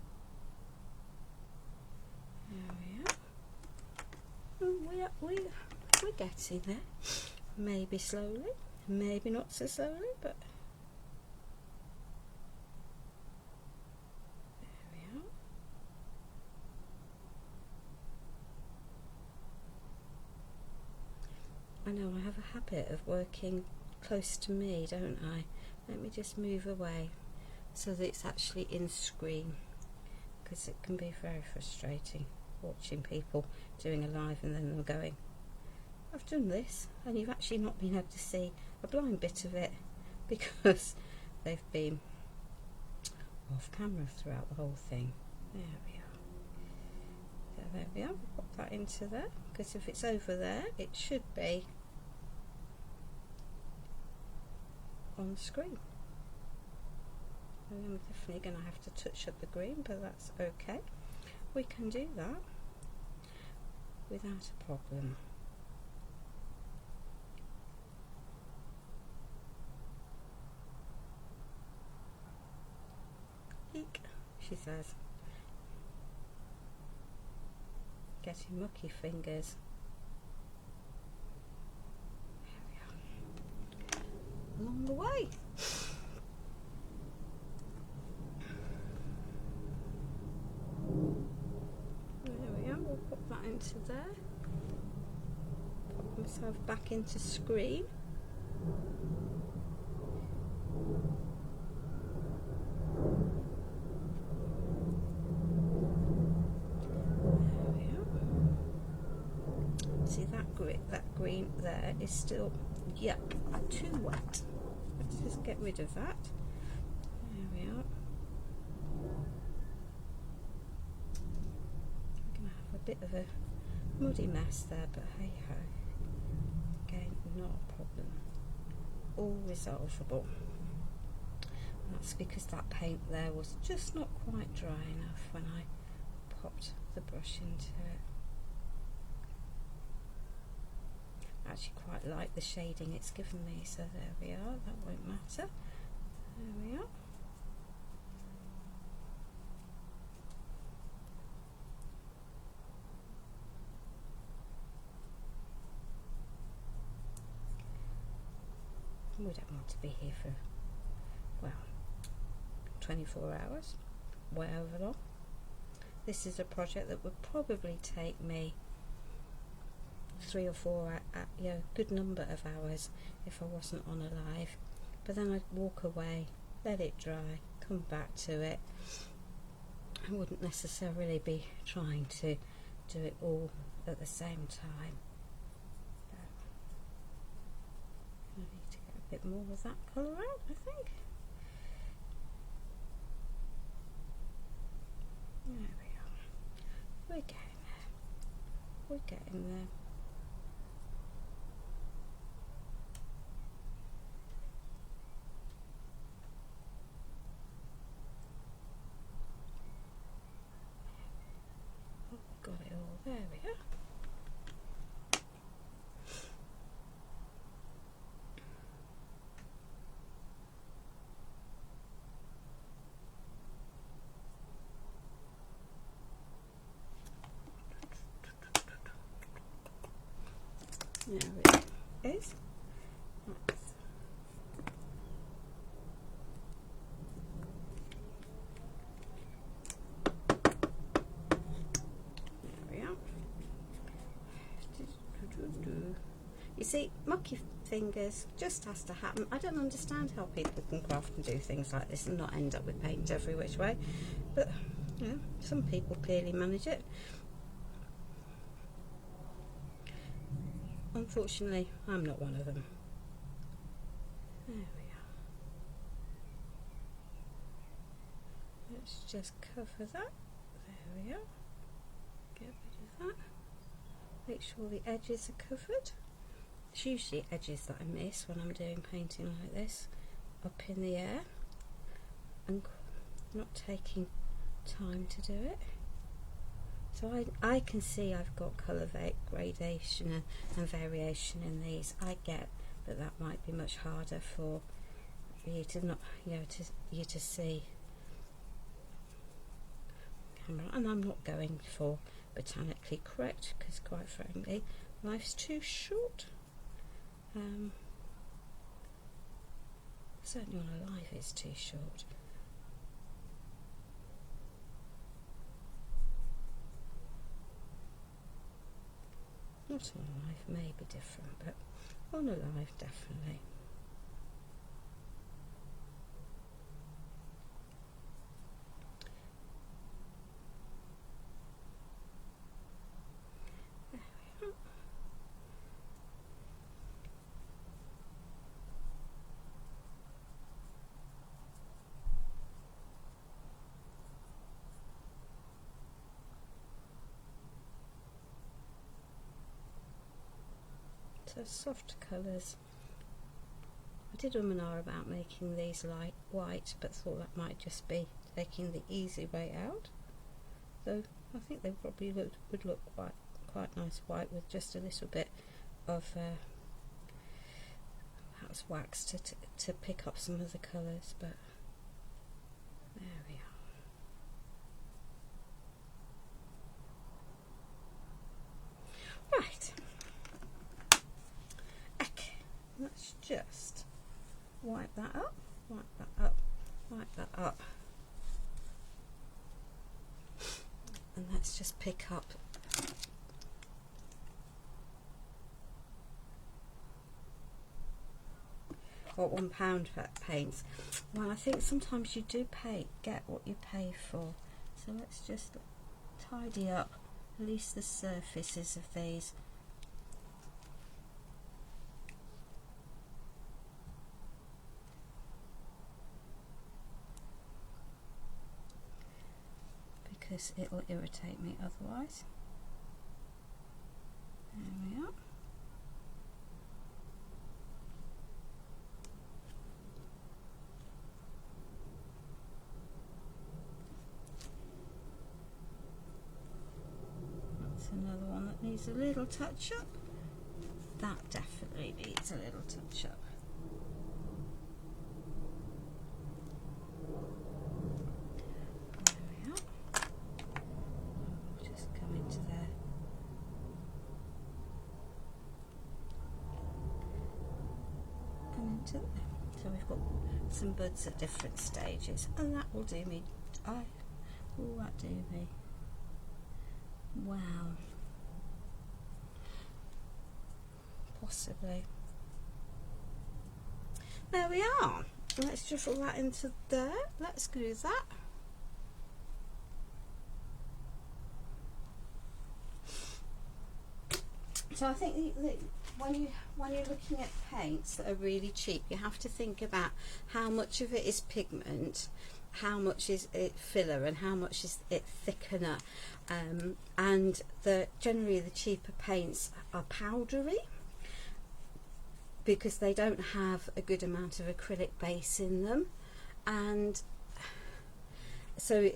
There we are. We're getting there. Maybe slowly, maybe not so slowly, but there we are. I know I have a habit of working close to me, don't I? Let me just move away so that it's actually in screen, because it can be very frustrating watching people doing a live and then them going, I've done this, and you've actually not been able to see a blind bit of it because they've been off camera throughout the whole thing. There we are. So there we are. We'll pop that into there, because if it's over there it should be on screen. And I'm definitely going to have to touch up the green, but that's okay. We can do that without a problem. Eek, she says. Getting mucky fingers. There we are. Along the way. We'll put that into there. Pop myself back into screen. There we are. See that green there is still, yuck, too wet. Let's just get rid of that. There we are. Bit of a muddy mess there, but hey ho, again, not a problem, all resolvable. And that's because that paint there was just not quite dry enough when I popped the brush into it. I actually quite like the shading it's given me, so there we are, that won't matter. There we are. We don't want to be here for, well, 24 hours, way over long. This is a project that would probably take me 3 or 4, good number of hours if I wasn't on a live. But then I'd walk away, let it dry, come back to it. I wouldn't necessarily be trying to do it all at the same time. I need to get a bit more of that colour out, I think. There we are. We're getting there. We're getting there. Oh, got it all. There we are. There it is. There we are. You see, mucky fingers, just has to happen. I don't understand how people can craft and do things like this and not end up with paint every which way, but you know, some people clearly manage it. Unfortunately, I'm not one of them. There we are. Let's just cover that. There we are. Get rid of that. Make sure the edges are covered. It's usually edges that I miss when I'm doing painting like this, up in the air, and not taking time to do it. So I can see I've got colour gradation and variation in these. I get that that might be much harder for you to not, you know, you to see camera, and I'm not going for botanically correct because, quite frankly, life's too short. Certainly my life is too short. Not on a life, may be different, but on a life, definitely. So soft colours. I did about making these light white, but thought that might just be taking the easy way out. So I think they probably would look quite nice white with just a little bit of perhaps wax to pick up some of the colours. But there we are. Right. Let's just wipe that up, wipe that up, wipe that up, and let's just pick up what £1 paints. Well, I think sometimes you do get what you pay for, so let's just tidy up at least the surfaces of these. Because it will irritate me otherwise. There we are. That's another one that needs a little touch up. That definitely needs a little touch up. So we've got some buds at different stages, and that will do me. Will that do me? Wow. Possibly. There we are. Let's just roll that into there. Let's glue that. So I think when you're looking at paints that are really cheap, you have to think about how much of it is pigment, how much is it filler, and how much is it thickener. And generally the cheaper paints are powdery because they don't have a good amount of acrylic base in them, and so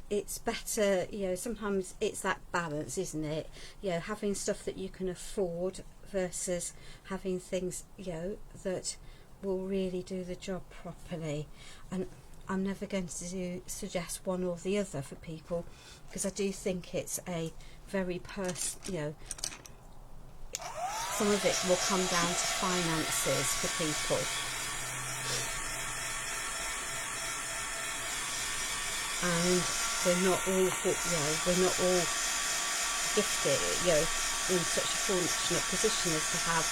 it's better, you know, sometimes it's that balance, isn't it? You know, having stuff that you can afford versus having things, you know, that will really do the job properly. And I'm never going to suggest one or the other for people, because I do think it's a very you know, some of it will come down to finances for people. And we're not all, you know, we're not all gifted, you know, in such a fortunate position as to have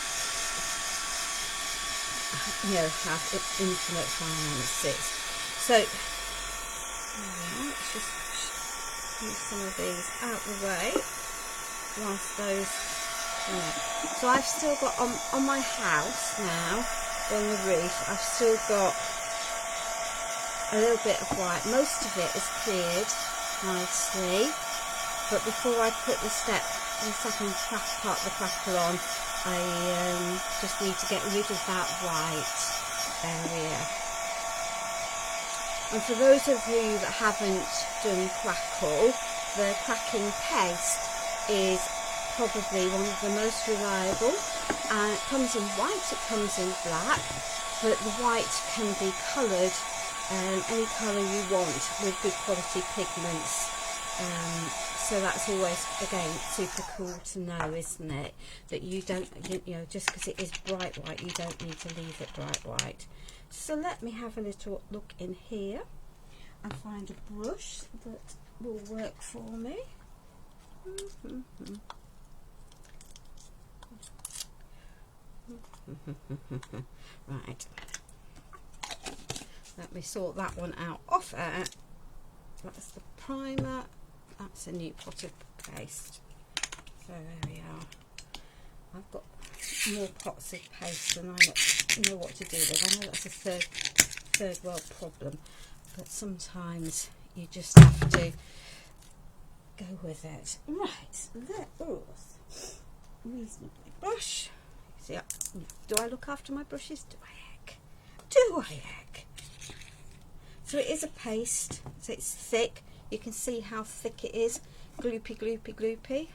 you know, have infinite finances. So let's just move some of these out the way whilst those. So I've still got on my house now, on the roof, I've still got a little bit of white. Most of it is cleared nicely, but before I put the second part of the crackle on, I just need to get rid of that white area. And for those of you that haven't done crackle, the cracking paste is probably one of the most reliable, and it comes in white, it comes in black, but the white can be coloured any colour you want with good quality pigments, so that's always, again, super cool to know, isn't it, that you don't, you know, just because it is bright white, you don't need to leave it bright white. So let me have a little look in here and find a brush that will work for me. Right, let me sort that one out off air. That's the primer, that's a new pot of paste. So there we are. I've got more pots of paste than I know what to do with. I know that's a third world problem, but sometimes you just have to go with it. Right, there was reasonably brush. See, do I look after my brushes? Do I heck? Do I heck? So it is a paste, so it's thick. You can see how thick it is, gloopy, gloopy, gloopy.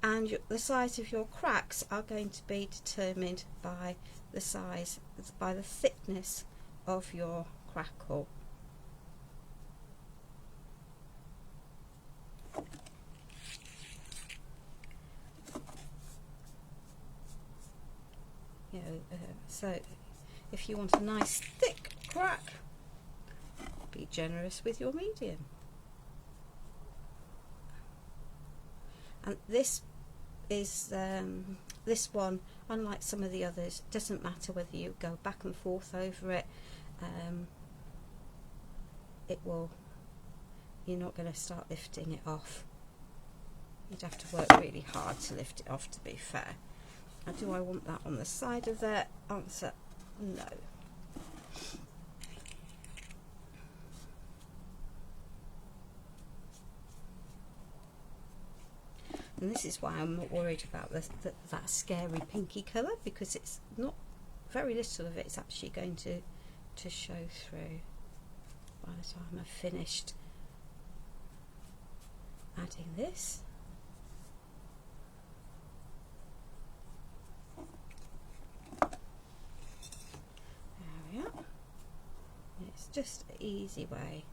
And the size of your cracks are going to be determined by the size, by the thickness of your crackle. You know, so if you want a nice thick crack, be generous with your medium. And this is this one, unlike some of the others, doesn't matter whether you go back and forth over it. It will. You're not going to start lifting it off. You'd have to work really hard to lift it off, to be fair. And do I want that on the side of there? Answer, no. And this is why I'm not worried about that scary pinky colour, because it's not, very little of it's actually going to show through by the time I've finished adding this. There we are. It's just an easy way.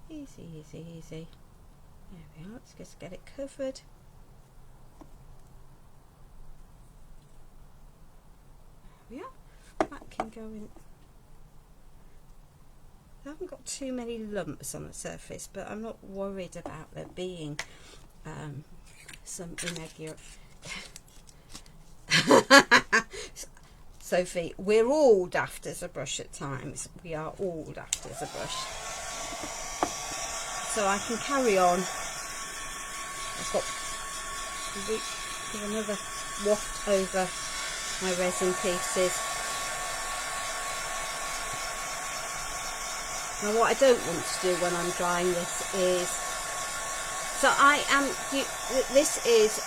Easy, easy, easy. There we are. Let's just get it covered. Yeah, that can go in. I haven't got too many lumps on the surface, but I'm not worried about there being some irregular. Sophie, we're all daft as a brush at times. We are all daft as a brush. So I can carry on. I've got another waft over my resin pieces. Now what I don't want to do when I'm drying this is, so this is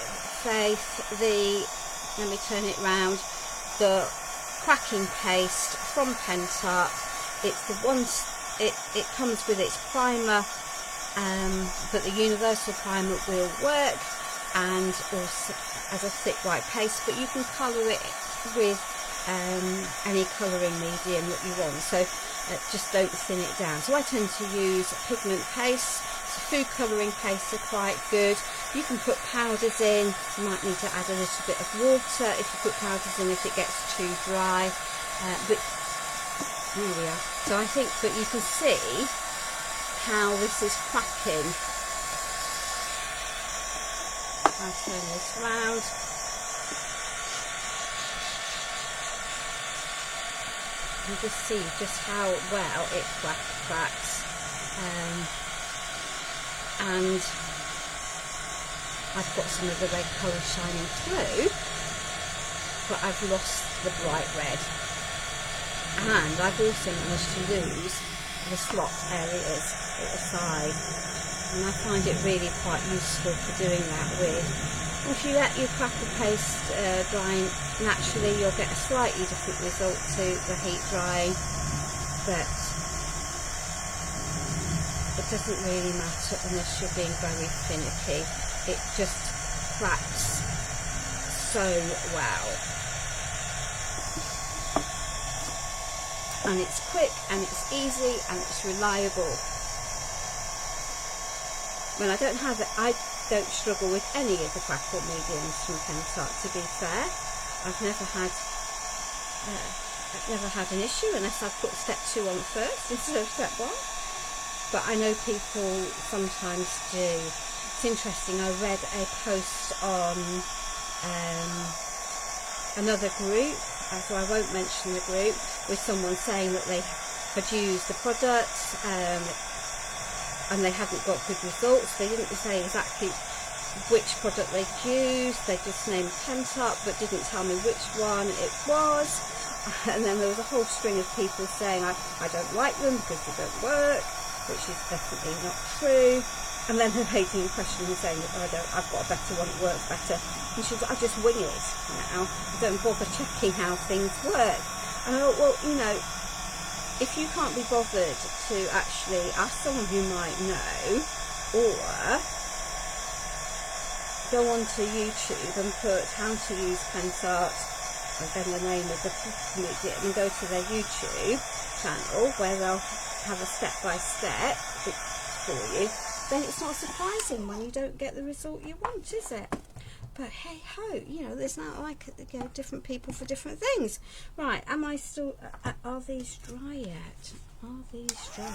Faith, let me turn it round, the cracking paste from Pentart. It's the one, it comes with its primer, but the universal primer will work, and also as a thick white paste, but you can colour it with any colouring medium that you want, so just don't thin it down. So I tend to use pigment paste. So food colouring pastes are quite good. You can put powders in. You might need to add a little bit of water if you put powders in if it gets too dry, but here we are. So I think that you can see how this is cracking. I'll turn this round. can just see just how well it cracks. And I've got some of the red colour shining through, but I've lost the bright red. And I've also managed to lose the slot areas at the side. And I find it really quite useful for doing that with. If you let your crackle paste dry naturally, you'll get a slightly different result to the heat drying, but it doesn't really matter unless you're being very finicky. It just cracks so well. And it's quick and it's easy and it's reliable. When I don't have it, I don't struggle with any of the crackle mediums from Pensart, to be fair. I've never had an issue unless I've put step 2 on first instead of step 1. But I know people sometimes do. It's interesting, I read a post on another group, so I won't mention the group, with someone saying that they had used the product and they hadn't got good results. They didn't say exactly which product they'd used, they just named Pensart but didn't tell me which one it was. And then there was a whole string of people saying I don't like them because they don't work, which is definitely not true. And then they're making a question and saying that I've got a better one that works better. And she said, I just wing it now. I don't bother checking how things work. And I thought, well, you know, if you can't be bothered to actually ask someone who might know, or go onto YouTube and put how to use Pensart, and then the name of the medium, and go to their YouTube channel where they'll have a step-by-step for you, then it's not surprising when you don't get the result you want, is it? But hey ho, you know, there's not like, you know, different people for different things. Right, am I still, are these dry yet? Are these dry?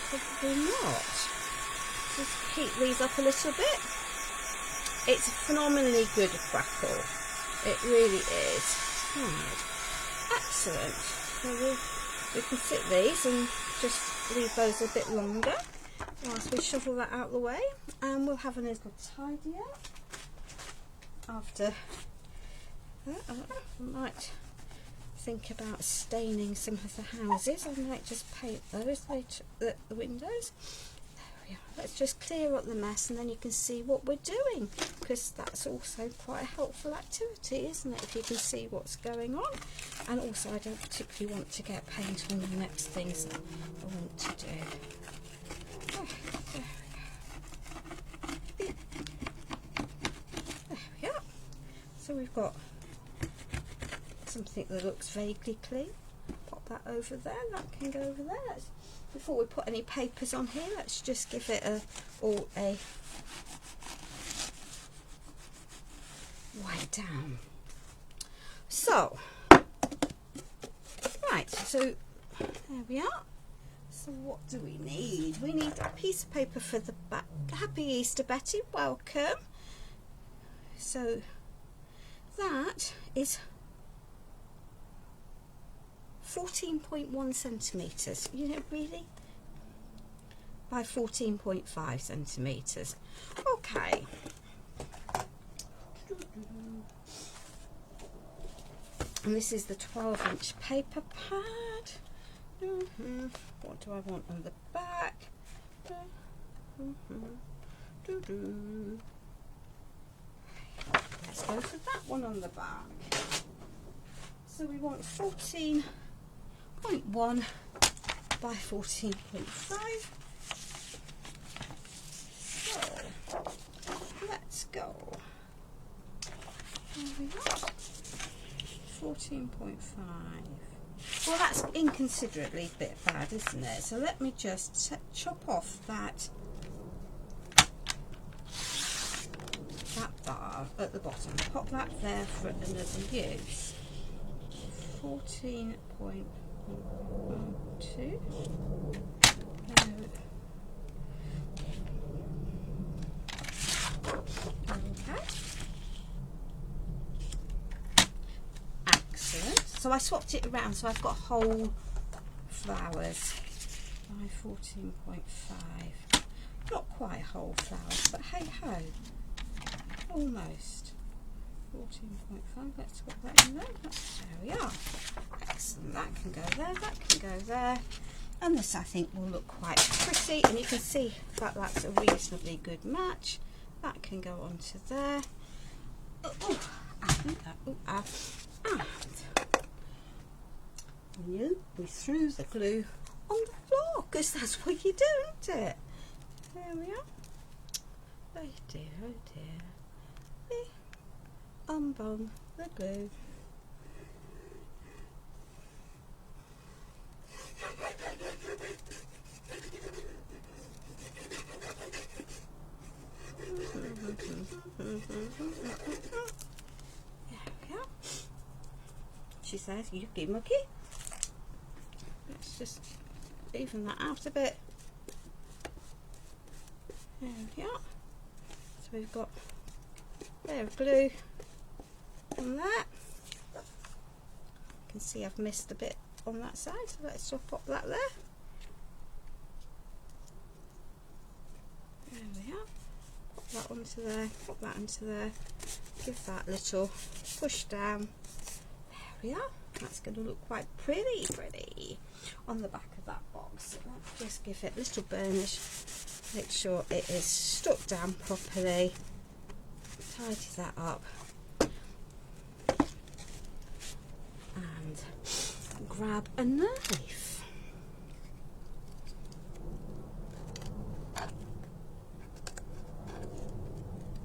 Probably not. Just heat these up a little bit. It's phenomenally good crackle. It really is. Right. Excellent. So we can sit these and just leave those a bit longer whilst we shovel that out the way, and we'll have a little tidy up after that. I might think about staining some of the houses. I might just paint those, the windows. There we are. Let's just clear up the mess and then you can see what we're doing, because that's also quite a helpful activity, isn't it, if you can see what's going on. And also I don't particularly want to get paint on the next things that I want to do. Oh, there we are. So we've got something that looks vaguely clean. Pop that over there, that can go over there. Before we put any papers on here, let's just give it all a wipe down. So, right, so there we are. So what do we need? We need a piece of paper for the back. Happy Easter, Betty, welcome. So that is 14.1 centimetres, you know, really, by 14.5 centimetres. Okay. And this is the 12-inch paper pad. What do I want on the back? Let's go for that one on the back. So we want 14.1 by 14.5. So let's go. There we go. 14.5. Well, that's inconsiderately a bit bad, isn't it? So let me just chop off that bar at the bottom. Pop that there for another use. 14.12. Okay. Excellent. So I swapped it around, so I've got whole flowers by 14.5. Not quite whole flowers, but hey ho, almost. 14.5, let's put that in there. There we are. Excellent, that can go there, that can go there. And this I think will look quite pretty, and you can see that that's a reasonably good match. That can go onto there. And we threw the glue on the floor, because that's what you do, isn't it? There we are. Oh dear, oh dear. Unbung the glue. There we go. She says, "Yucky mucky." Let's just even that out a bit. There we go. So we've got a bit of glue on that. You can see I've missed a bit on that side, so let's just pop that there. There we are. Pop that onto there, pop that into there. Give that a little push down. There we are. That's going to look quite pretty on the back of that box. Let's just give it a little burnish. Make sure it is stuck down properly. Tidy that up. And grab a knife.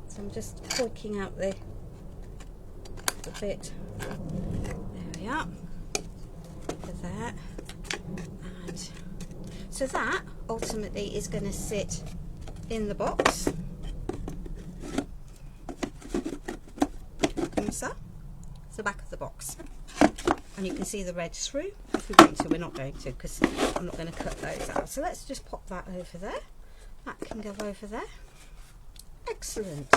So I'm just poking out the bit. There we are. For that. And so that ultimately is going to sit in the box. So, it's the back of the box. And you can see the red through. If we want to, we're not going to, because I'm not going to cut those out. So let's just pop that over there. That can go over there. Excellent.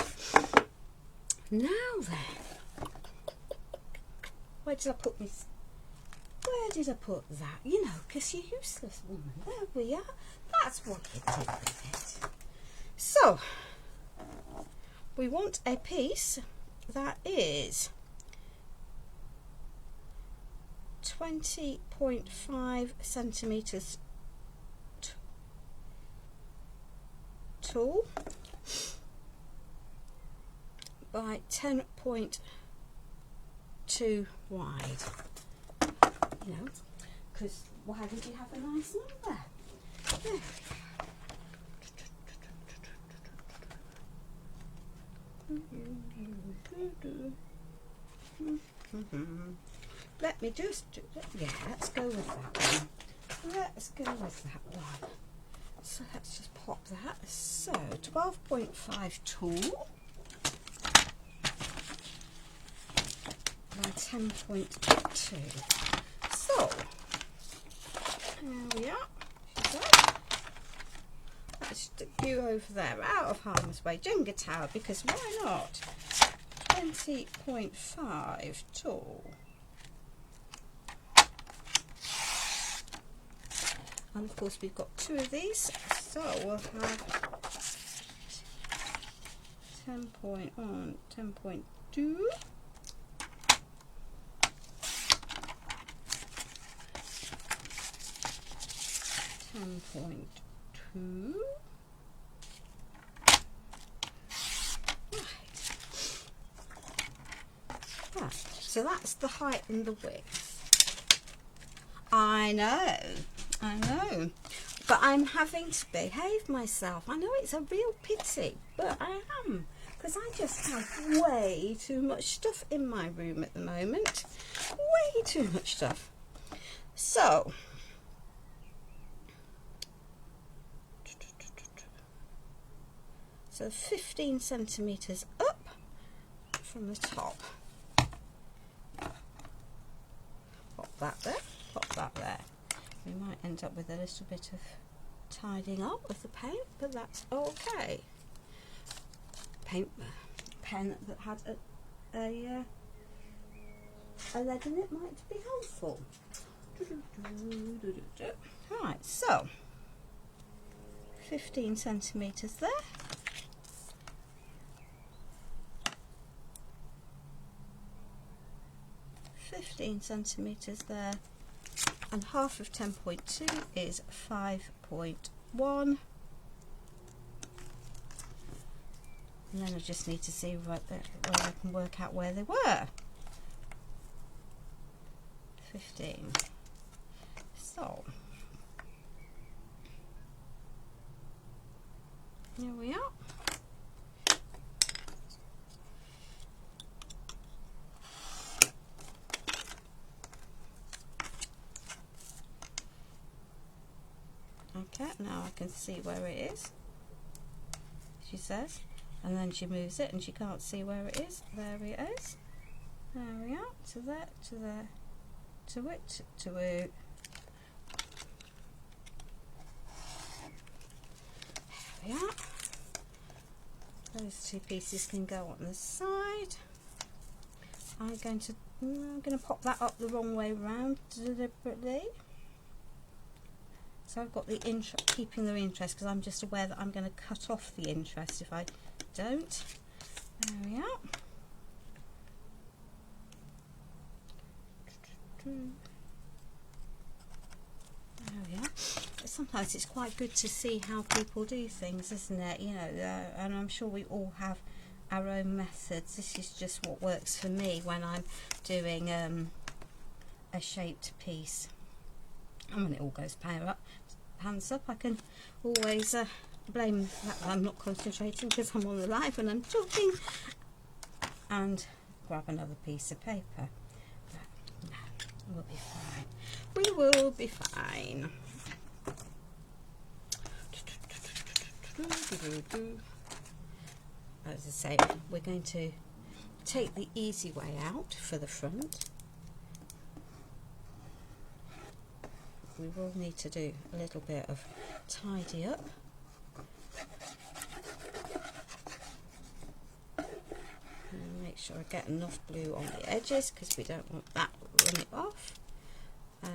Now then, where did I put this? Where did I put that? You know, because you're useless, woman. There we are. That's what you did with it. So, we want a piece that is 20.5 centimeters tall by 10.2 wide. You know, because why would you have a nice number? There we go. Let me just do that. Yeah, let's go with that one. Let's go with that one. So let's just pop that. So 12.5 tall by 10.2. So there we are. Let's stick you over there, out of harm's way. Jenga tower, because why not? 20.5 tall. And of course we've got two of these, so we'll have 10.1, 10.2. 10.2. Right, so that's the height and the width. I know, but I'm having to behave myself. I know it's a real pity, but I am, because I just have way too much stuff in my room at the moment. Way too much stuff. So, so 15 centimeters up from the top. Pop that there, pop that there. We might end up with a little bit of tidying up with the paint, but that's okay. Pen that had a a lead in it might be helpful. Right, so 15 centimetres there. 15 centimetres there, and half of 10.2 is 5.1, and then I just need to see where I can work out where they were. 15. So here we are. Okay, now I can see where it is, she says, and then she moves it and she can't see where it is. There it is. There we are. To there, to there, to it, to it. There we are. Those two pieces can go on the side. I'm going to pop that up the wrong way round deliberately. So I've got the interest, keeping the interest, because I'm just aware that I'm going to cut off the interest if I don't. There we are. There we are. Sometimes it's quite good to see how people do things, isn't it? You know, and I'm sure we all have our own methods. This is just what works for me when I'm doing a shaped piece. And when it all goes pants up, I can always blame that I'm not concentrating because I'm on the live and I'm talking, and grab another piece of paper. But no, we'll be fine. We will be fine. As I say, we're going to take the easy way out for the front. We will need to do a little bit of tidy up. And make sure I get enough glue on the edges because we don't want that running off. So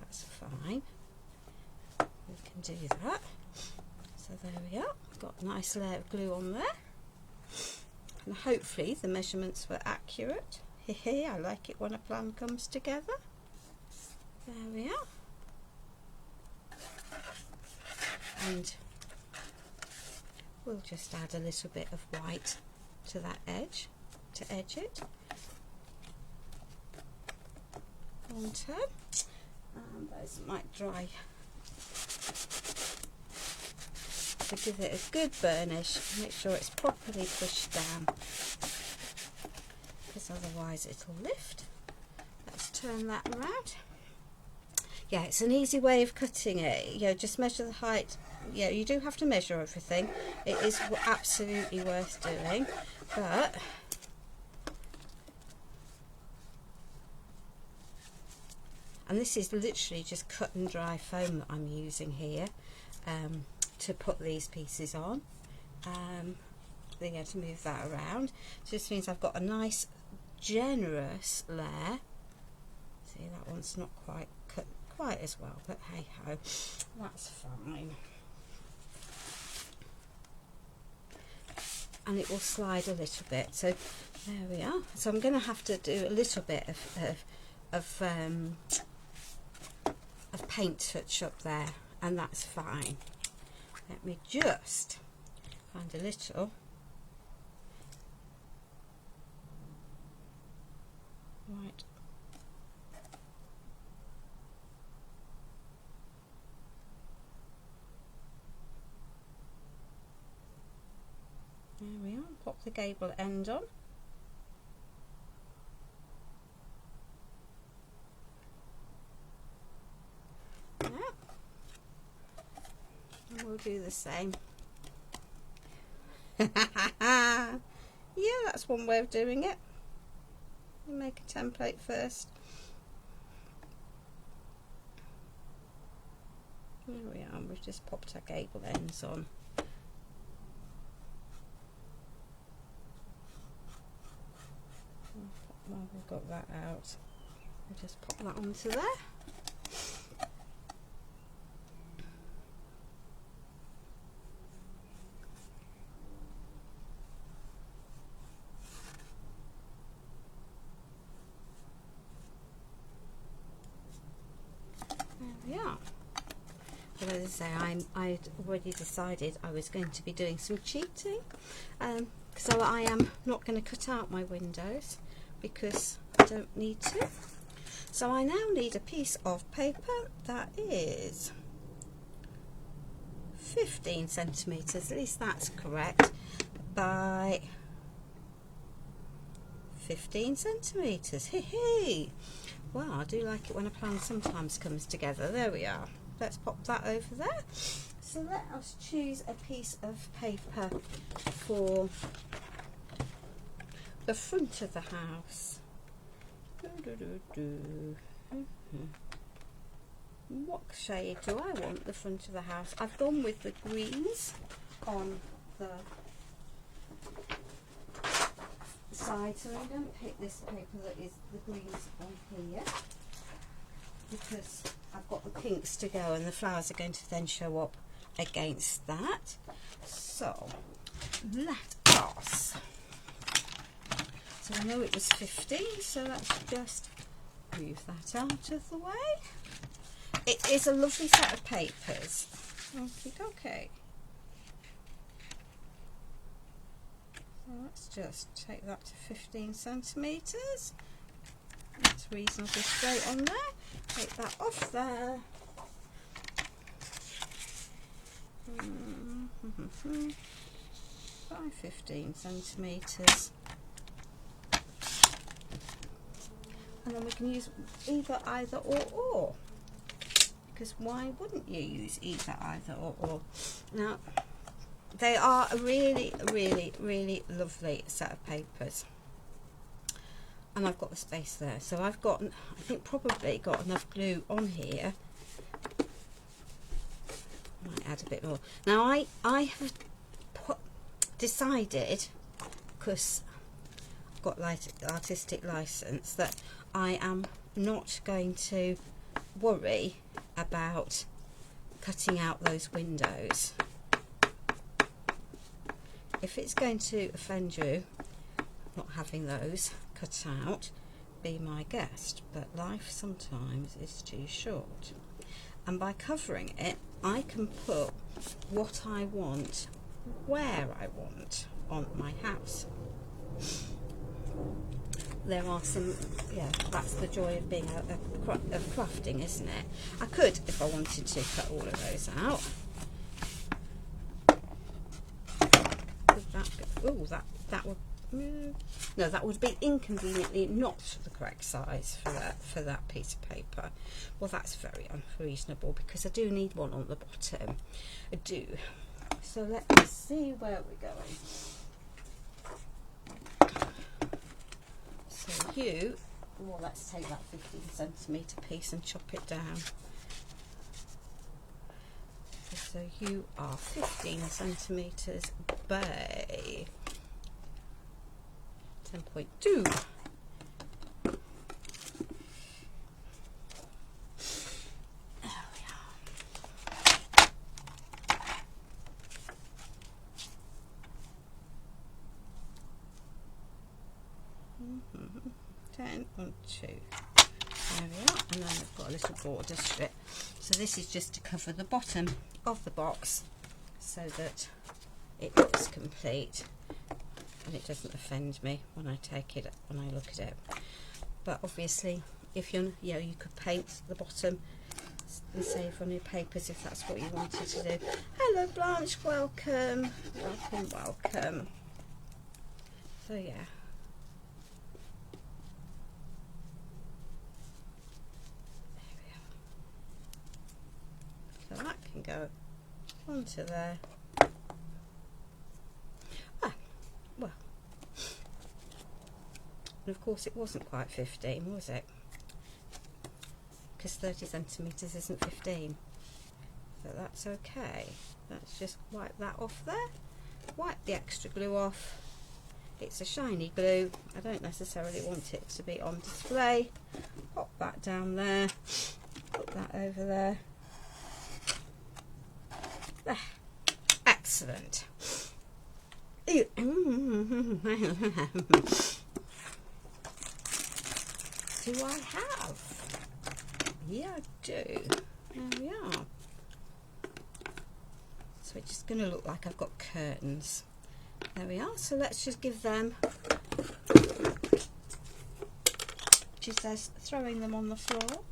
that's fine. We can do that. So there we are. Got a nice layer of glue on there. And hopefully the measurements were accurate. Hehe, I like it when a plan comes together. There we are. And we'll just add a little bit of white to that edge to edge it. One turn. And those might dry. To give it a good burnish, make sure it's properly pushed down, because otherwise it'll lift. Let's turn that around. Yeah, it's an easy way of cutting it. You know, just measure the height. Yeah, you do have to measure everything. It is absolutely worth doing, but and this is literally just cut and dry foam that I'm using here to put these pieces on. Then you have to move that around. So this means I've got a nice generous layer. See, that one's not quite cut quite as well, but hey ho, that's fine. And it will slide a little bit. So there we are. So I'm going to have to do a little bit of paint touch up there, and that's fine. Let me just find a little. Right. There we are. Pop the gable end on. We'll do the same. Yeah, that's one way of doing it. You make a template first. There we are, we've just popped our gable ends on. got that out. I'll just pop that onto there. There we are. But as I say, I'd already decided I was going to be doing some cheating, so I am not going to cut out my windows because I don't need to. So I now need a piece of paper that is 15 centimetres, at least that's correct, by 15 centimetres. Hee hee! Well, I do like it when a plan sometimes comes together. There we are. Let's pop that over there. So let us choose a piece of paper for the front of the house. What shade do I want the front of the house? I've gone with the greens on the side, so I'm going to pick this paper that is the greens on here, because I've got the pinks to go and the flowers are going to then show up against that. So let us, so I know it was 15, so let's just move that out of the way. It is a lovely set of papers. Okay. So let's just take that to 15 centimetres. That's reasonably straight on there. Take that off there. By 15 centimetres. And then we can use either or. Because why wouldn't you use either or? Now, they are a really, really, really lovely set of papers. And I've got the space there, so I've got, I think, probably got enough glue on here. Might add a bit more. Now I have decided, because I've got artistic license, that I am not going to worry about cutting out those windows. If it's going to offend you, not having those cut out, be my guest, but life sometimes is too short. And by covering it, I can put what I want where I want on my house. There are some, yeah, that's the joy of being of crafting, isn't it? I could, if I wanted to, cut all of those out. That would, no, that would be inconveniently not the correct size for that piece of paper. Well, that's very unreasonable, because I do need one on the bottom. I do. So let's see where we're going. So well, let's take that 15 centimetre piece and chop it down. So you are 15 centimetres by 10.2. There we are. 10.2. There we are, and then we've got a little border strip. So this is just to cover the bottom of the box so that it looks complete and it doesn't offend me when I look at it. But obviously, if you could paint the bottom and save on your papers if that's what you wanted to do. Hello Blanche, welcome. Welcome. So yeah. So that can go onto there. Well, and of course it wasn't quite 15, was it? Because 30 centimetres isn't 15. So that's okay. Let's just wipe that off there. Wipe the extra glue off. it's a shiny glue. I don't necessarily want it to be on display. Pop that down there, put that over there. There. Excellent. Do I have? Yeah, I do. There we are. So it's just going to look like I've got curtains. There we are. So let's just give them. She says throwing them on the floor.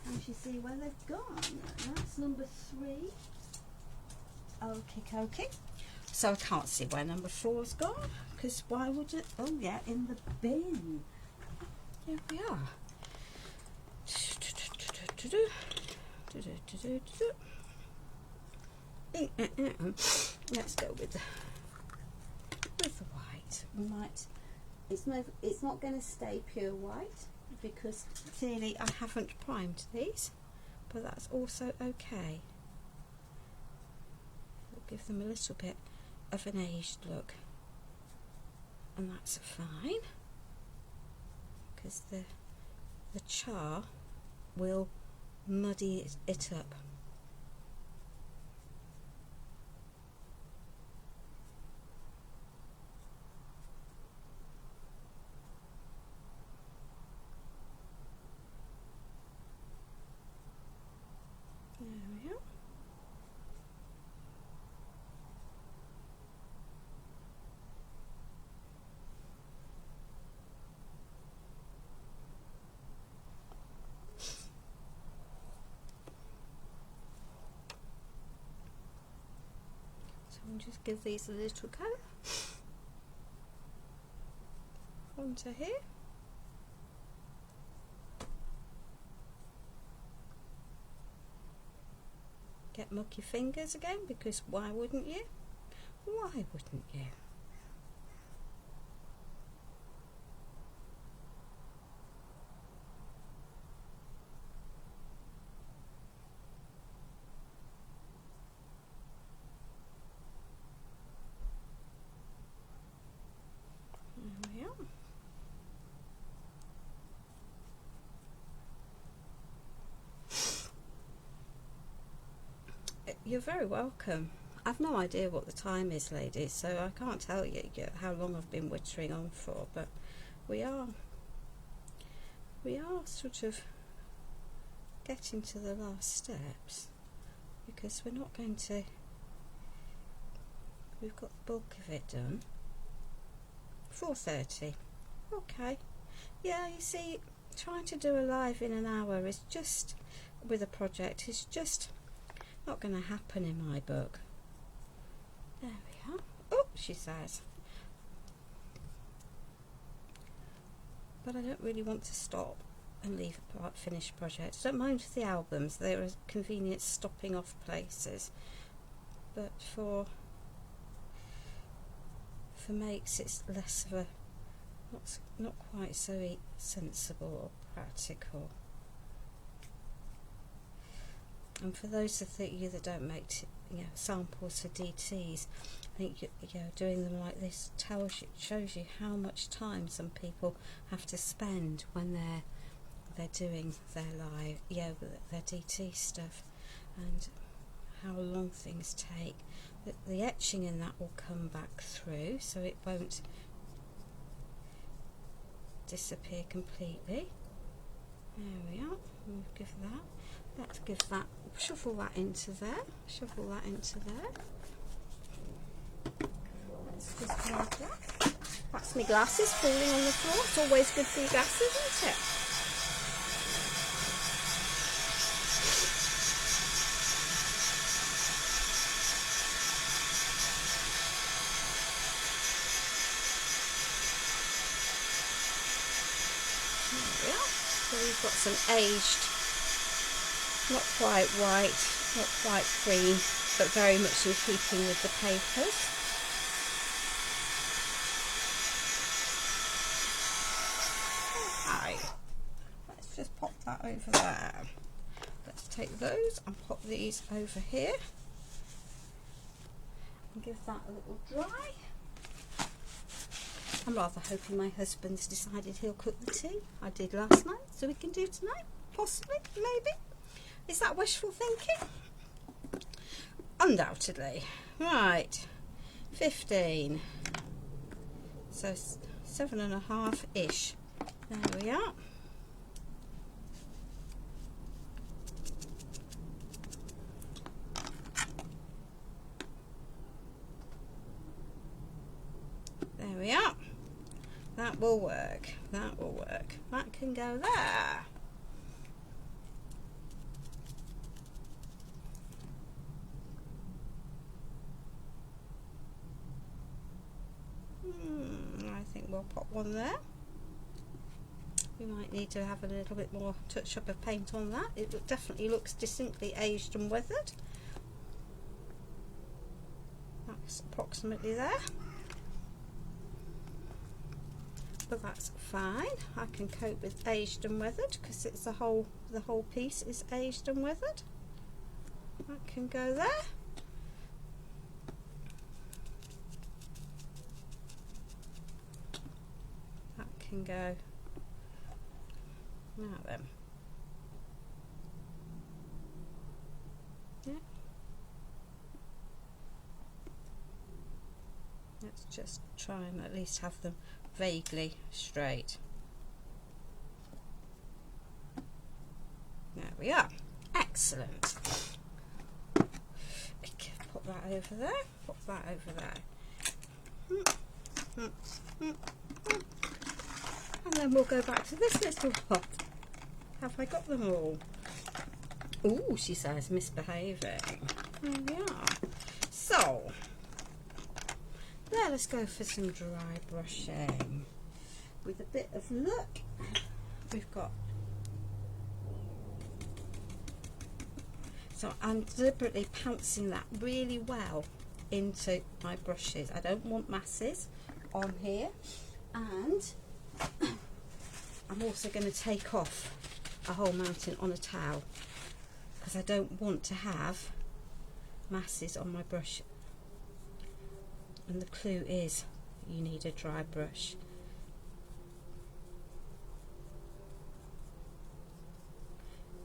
And you see where they've gone. That's number 3. Okay. So I can't see where number 4's gone, because why would it? Oh yeah, in the bin. Here we are. Let's go with the white. We might. It's not going to stay pure white because clearly I haven't primed these, but that's also okay. We'll give them a little bit of an aged look, and that's fine because the char will muddy it up. There we are. And just give these a little go onto here. Get mucky fingers again, because why wouldn't you? Why wouldn't you? You're very welcome. I've no idea what the time is, ladies, so I can't tell you how long I've been wittering on for, but we are sort of getting to the last steps, because we're not going to. We've got the bulk of it done. 4:30. Okay. Yeah, you see, trying to do a live in an hour is just, with a project, is just not going to happen in my book. There we are. Oh, she says. But I don't really want to stop and leave a finished project. I don't mind the albums. They're a convenient stopping off places. But for makes it's less of a, not quite so sensible or practical. And for those of you that don't make samples for DTs, I think doing them like this shows you how much time some people have to spend when they're doing their live their DT stuff, and how long things take. The etching in that will come back through, so it won't disappear completely. There we are. We'll give that. Let's give that, shuffle that into there, shuffle that into there. Let's just mark that. That's my glasses falling on the floor. It's always good for your glasses, isn't it? There we are. So we've got some aged, not quite white, not quite cream, but very much in keeping with the papers. Okay, let's just pop that over there. Let's take those and pop these over here and give that a little dry. I'm rather hoping my husband's decided he'll cook the tea. I did last night, so we can do tonight. Possibly, maybe. Is that wishful thinking? Undoubtedly. Right, 15. So 7.5-ish. There we are. There we are. That will work. That will work. That can go there. I think we'll pop one there. We might need to have a little bit more touch up of paint on that. It definitely looks distinctly aged and weathered. That's approximately there. But that's fine. I can cope with aged and weathered because it's the whole piece is aged and weathered. That can go there. That can go. Now then. Yeah. Let's just try and at least have them vaguely straight. There we are. Excellent. Okay, put that over there. Put that over there. And then we'll go back to this little pot. Have I got them all? Oh, she says, misbehaving. There we are. So, there, let's go for some dry brushing. With a bit of luck, we've got. So I'm deliberately pouncing that really well into my brushes. I don't want masses on here, and I'm also going to take off a whole mountain on a towel because I don't want to have masses on my brush. And the clue is you need a dry brush.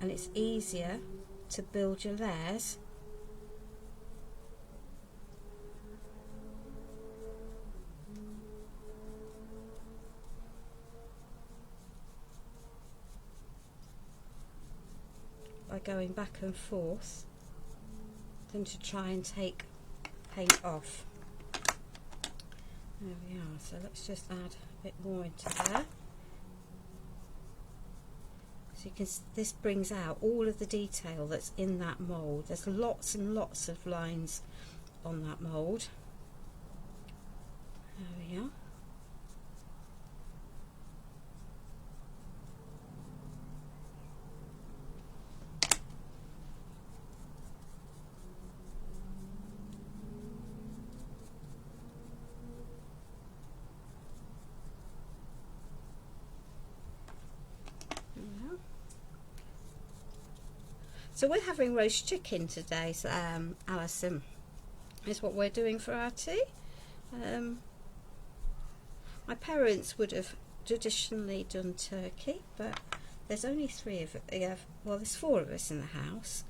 And it's easier to build your layers by going back and forth than to try and take paint off. There we are, so let's just add a bit more into there. So you can, this brings out all of the detail that's in that mould. There's lots and lots of lines on that mould. There we are. So we're having roast chicken today, so, Alison, is what we're doing for our tea. My parents would have traditionally done turkey, but there's only 3 of us. Well, there's 4 of us in the house,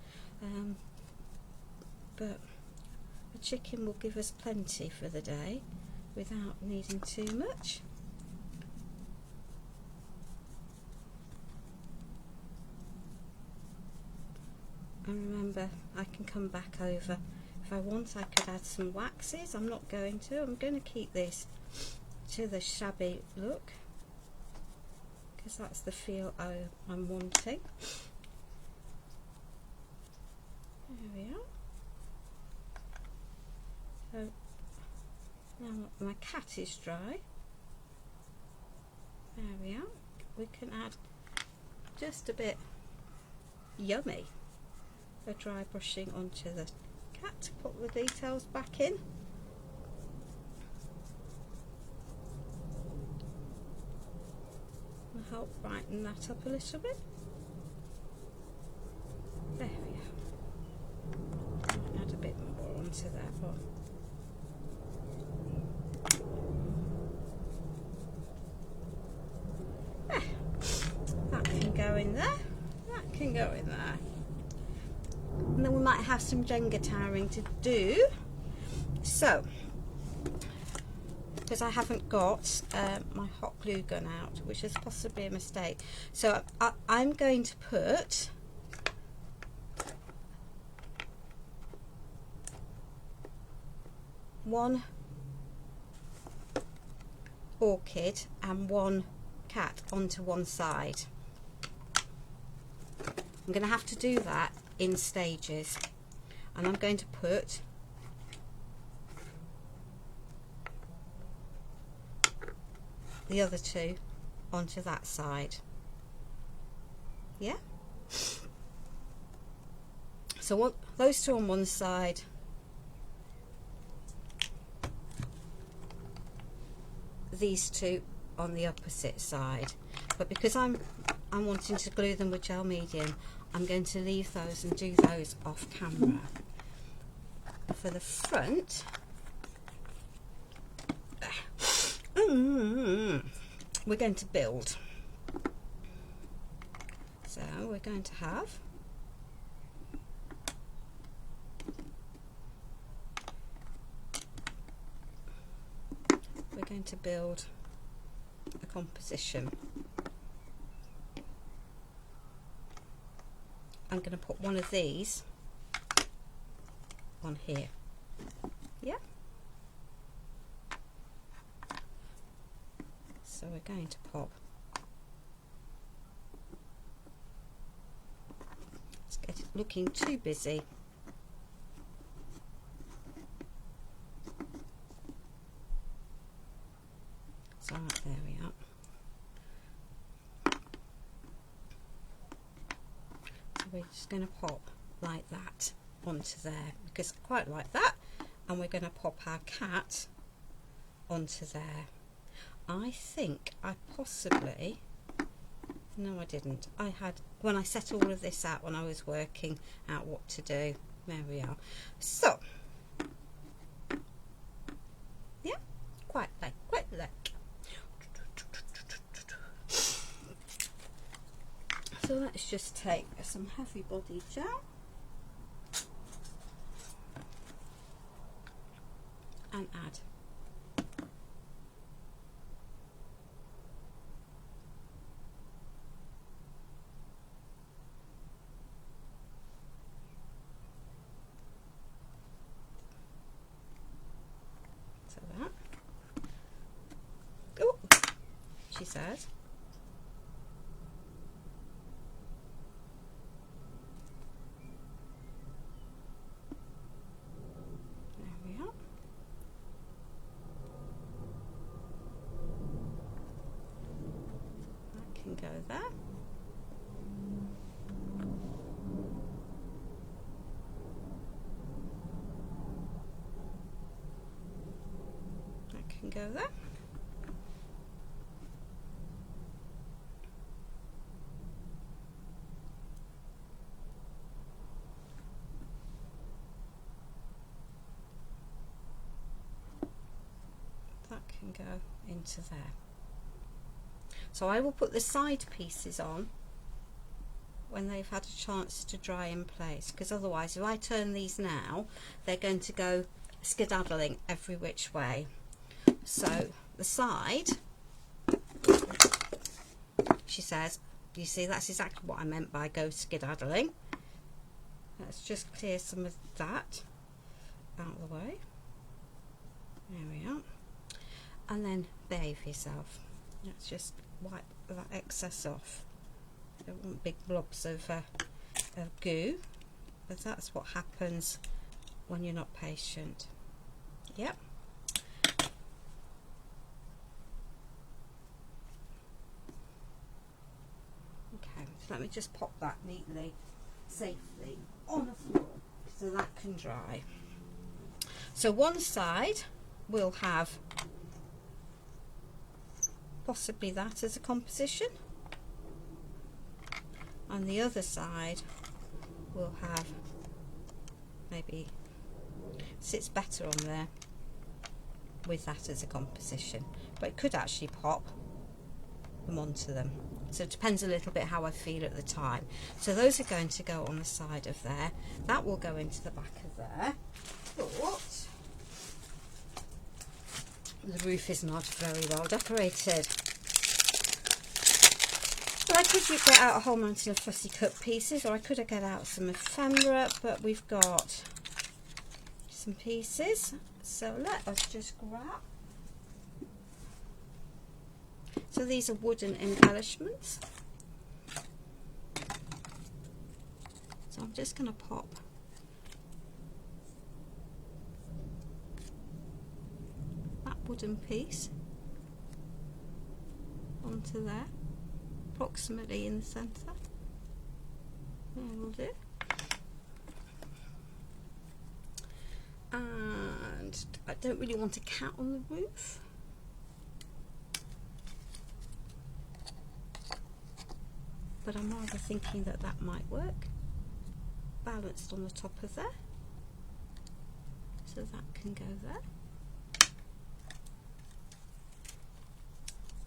but the chicken will give us plenty for the day without needing too much. And remember, I can come back over. If I want, I could add some waxes. I'm not going to. I'm going to keep this to the shabby look because that's the feel I'm wanting. There we are. So now my cat is dry. There we are. We can add just a bit yummy a dry brushing onto the cat to put the details back in. I'll help brighten that up a little bit. There we are. Add a bit more onto that one. there. And then we might have some Jenga towering to do. So, because I haven't got my hot glue gun out, which is possibly a mistake. So I'm going to put one orchid and one cat onto one side. I'm going to have to do that in stages, and I'm going to put the other two onto that side. Yeah, so what, those two on one side, these two on the opposite side. But because I'm wanting to glue them with gel medium, I'm going to leave those and do those off camera. For the front, we're going to build. So we're going to have build a composition. I'm going to put one of these on here. Yeah. So we're going to pop. Let's get it looking too busy. So there we are. So we're just going to pop like that onto there, because I quite like that, and we're going to pop our cat onto there. I think I possibly, no I didn't, I had, when I set all of this out when I was working out what to do, there we are. So yeah, quite like. So let's just take some heavy body gel and add. So that. Oh, she says. Go there. That can go there. That can go into there. So I will put the side pieces on when they've had a chance to dry in place, because otherwise if I turn these now, they're going to go skedaddling every which way. So the side, she says, you see, that's exactly what I meant by go skedaddling. Let's just clear some of that out of the way. There we are. And then bathe yourself. Let's just wipe that excess off. I don't want big blobs of goo, but that's what happens when you're not patient. Yep. Okay, so let me just pop that neatly, safely on the floor so that can dry. So one side will have possibly that as a composition, and the other side will have, maybe sits better on there with that as a composition, but it could actually pop them onto them. So it depends a little bit how I feel at the time. So those are going to go on the side of there. That will go into the back of there. But the roof is not very well decorated. Well, I could get out a whole mountain of fussy cut pieces, or I could get out some ephemera, but we've got some pieces. So let us just grab. So these are wooden embellishments. So I'm just going to pop that wooden piece onto there, approximately in the centre. There will do. And I don't really want a cat on the roof. But I'm rather thinking that that might work. Balanced on the top of there. So that can go there.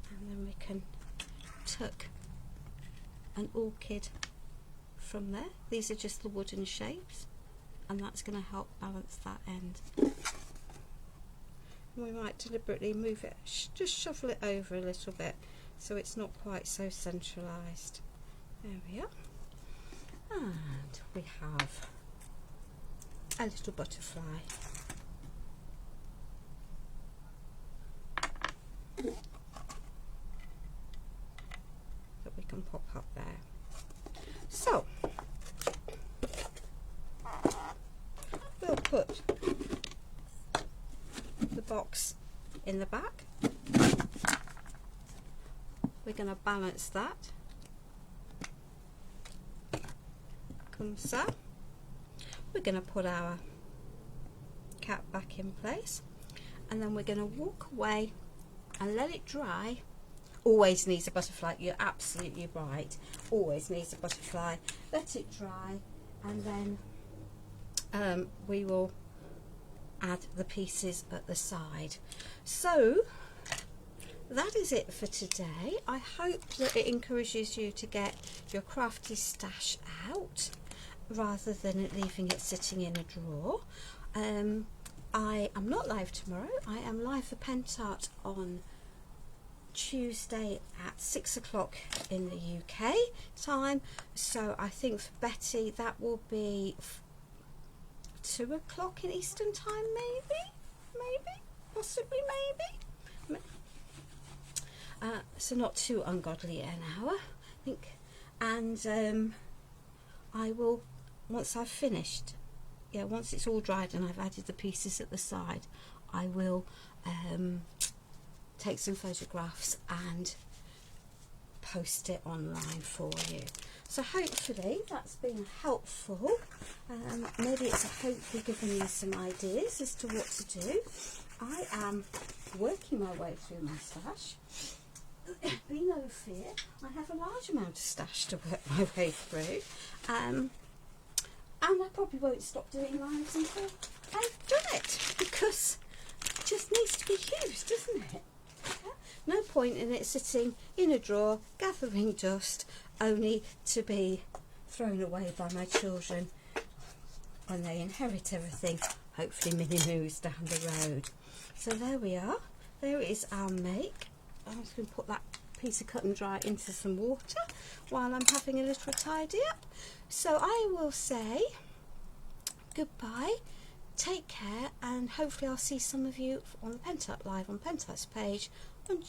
And then we can tuck an orchid from there. These are just the wooden shapes, and that's going to help balance that end. We might deliberately move it, just shuffle it over a little bit so it's not quite so centralised. There we are. And we have a little butterfly. That we can pop up there. So we'll put the box in the back. We're going to balance that. Comme ça. We're going to put our cat back in place, and then we're going to walk away and let it dry. Always needs a butterfly, you're absolutely right, always needs a butterfly. Let it dry, and then we will add the pieces at the side. So that is it for today. I hope that it encourages you to get your crafty stash out rather than leaving it sitting in a drawer. I am not live tomorrow. I am live for Pentart on Tuesday at 6 o'clock in the UK time. So I think for Betty that will be 2 o'clock in Eastern time, maybe, possibly, maybe. So not too ungodly an hour, I think. And I will, once I've finished, once it's all dried and I've added the pieces at the side, I will take some photographs and post it online for you. So hopefully that's been helpful. Maybe it's hopefully given you some ideas as to what to do. I am working my way through my stash. Be no fear, I have a large amount of stash to work my way through, and I probably won't stop doing lives until I've done it, because it just needs to be used, doesn't it? No point in it sitting in a drawer gathering dust only to be thrown away by my children when they inherit everything, hopefully many moves down the road. So there we are, there is our make. I'm just going to put that piece of cut and dry into some water while I'm having a little tidy up. So I will say goodbye, take care, and hopefully I'll see some of you on the Pentart live on Pentart's page on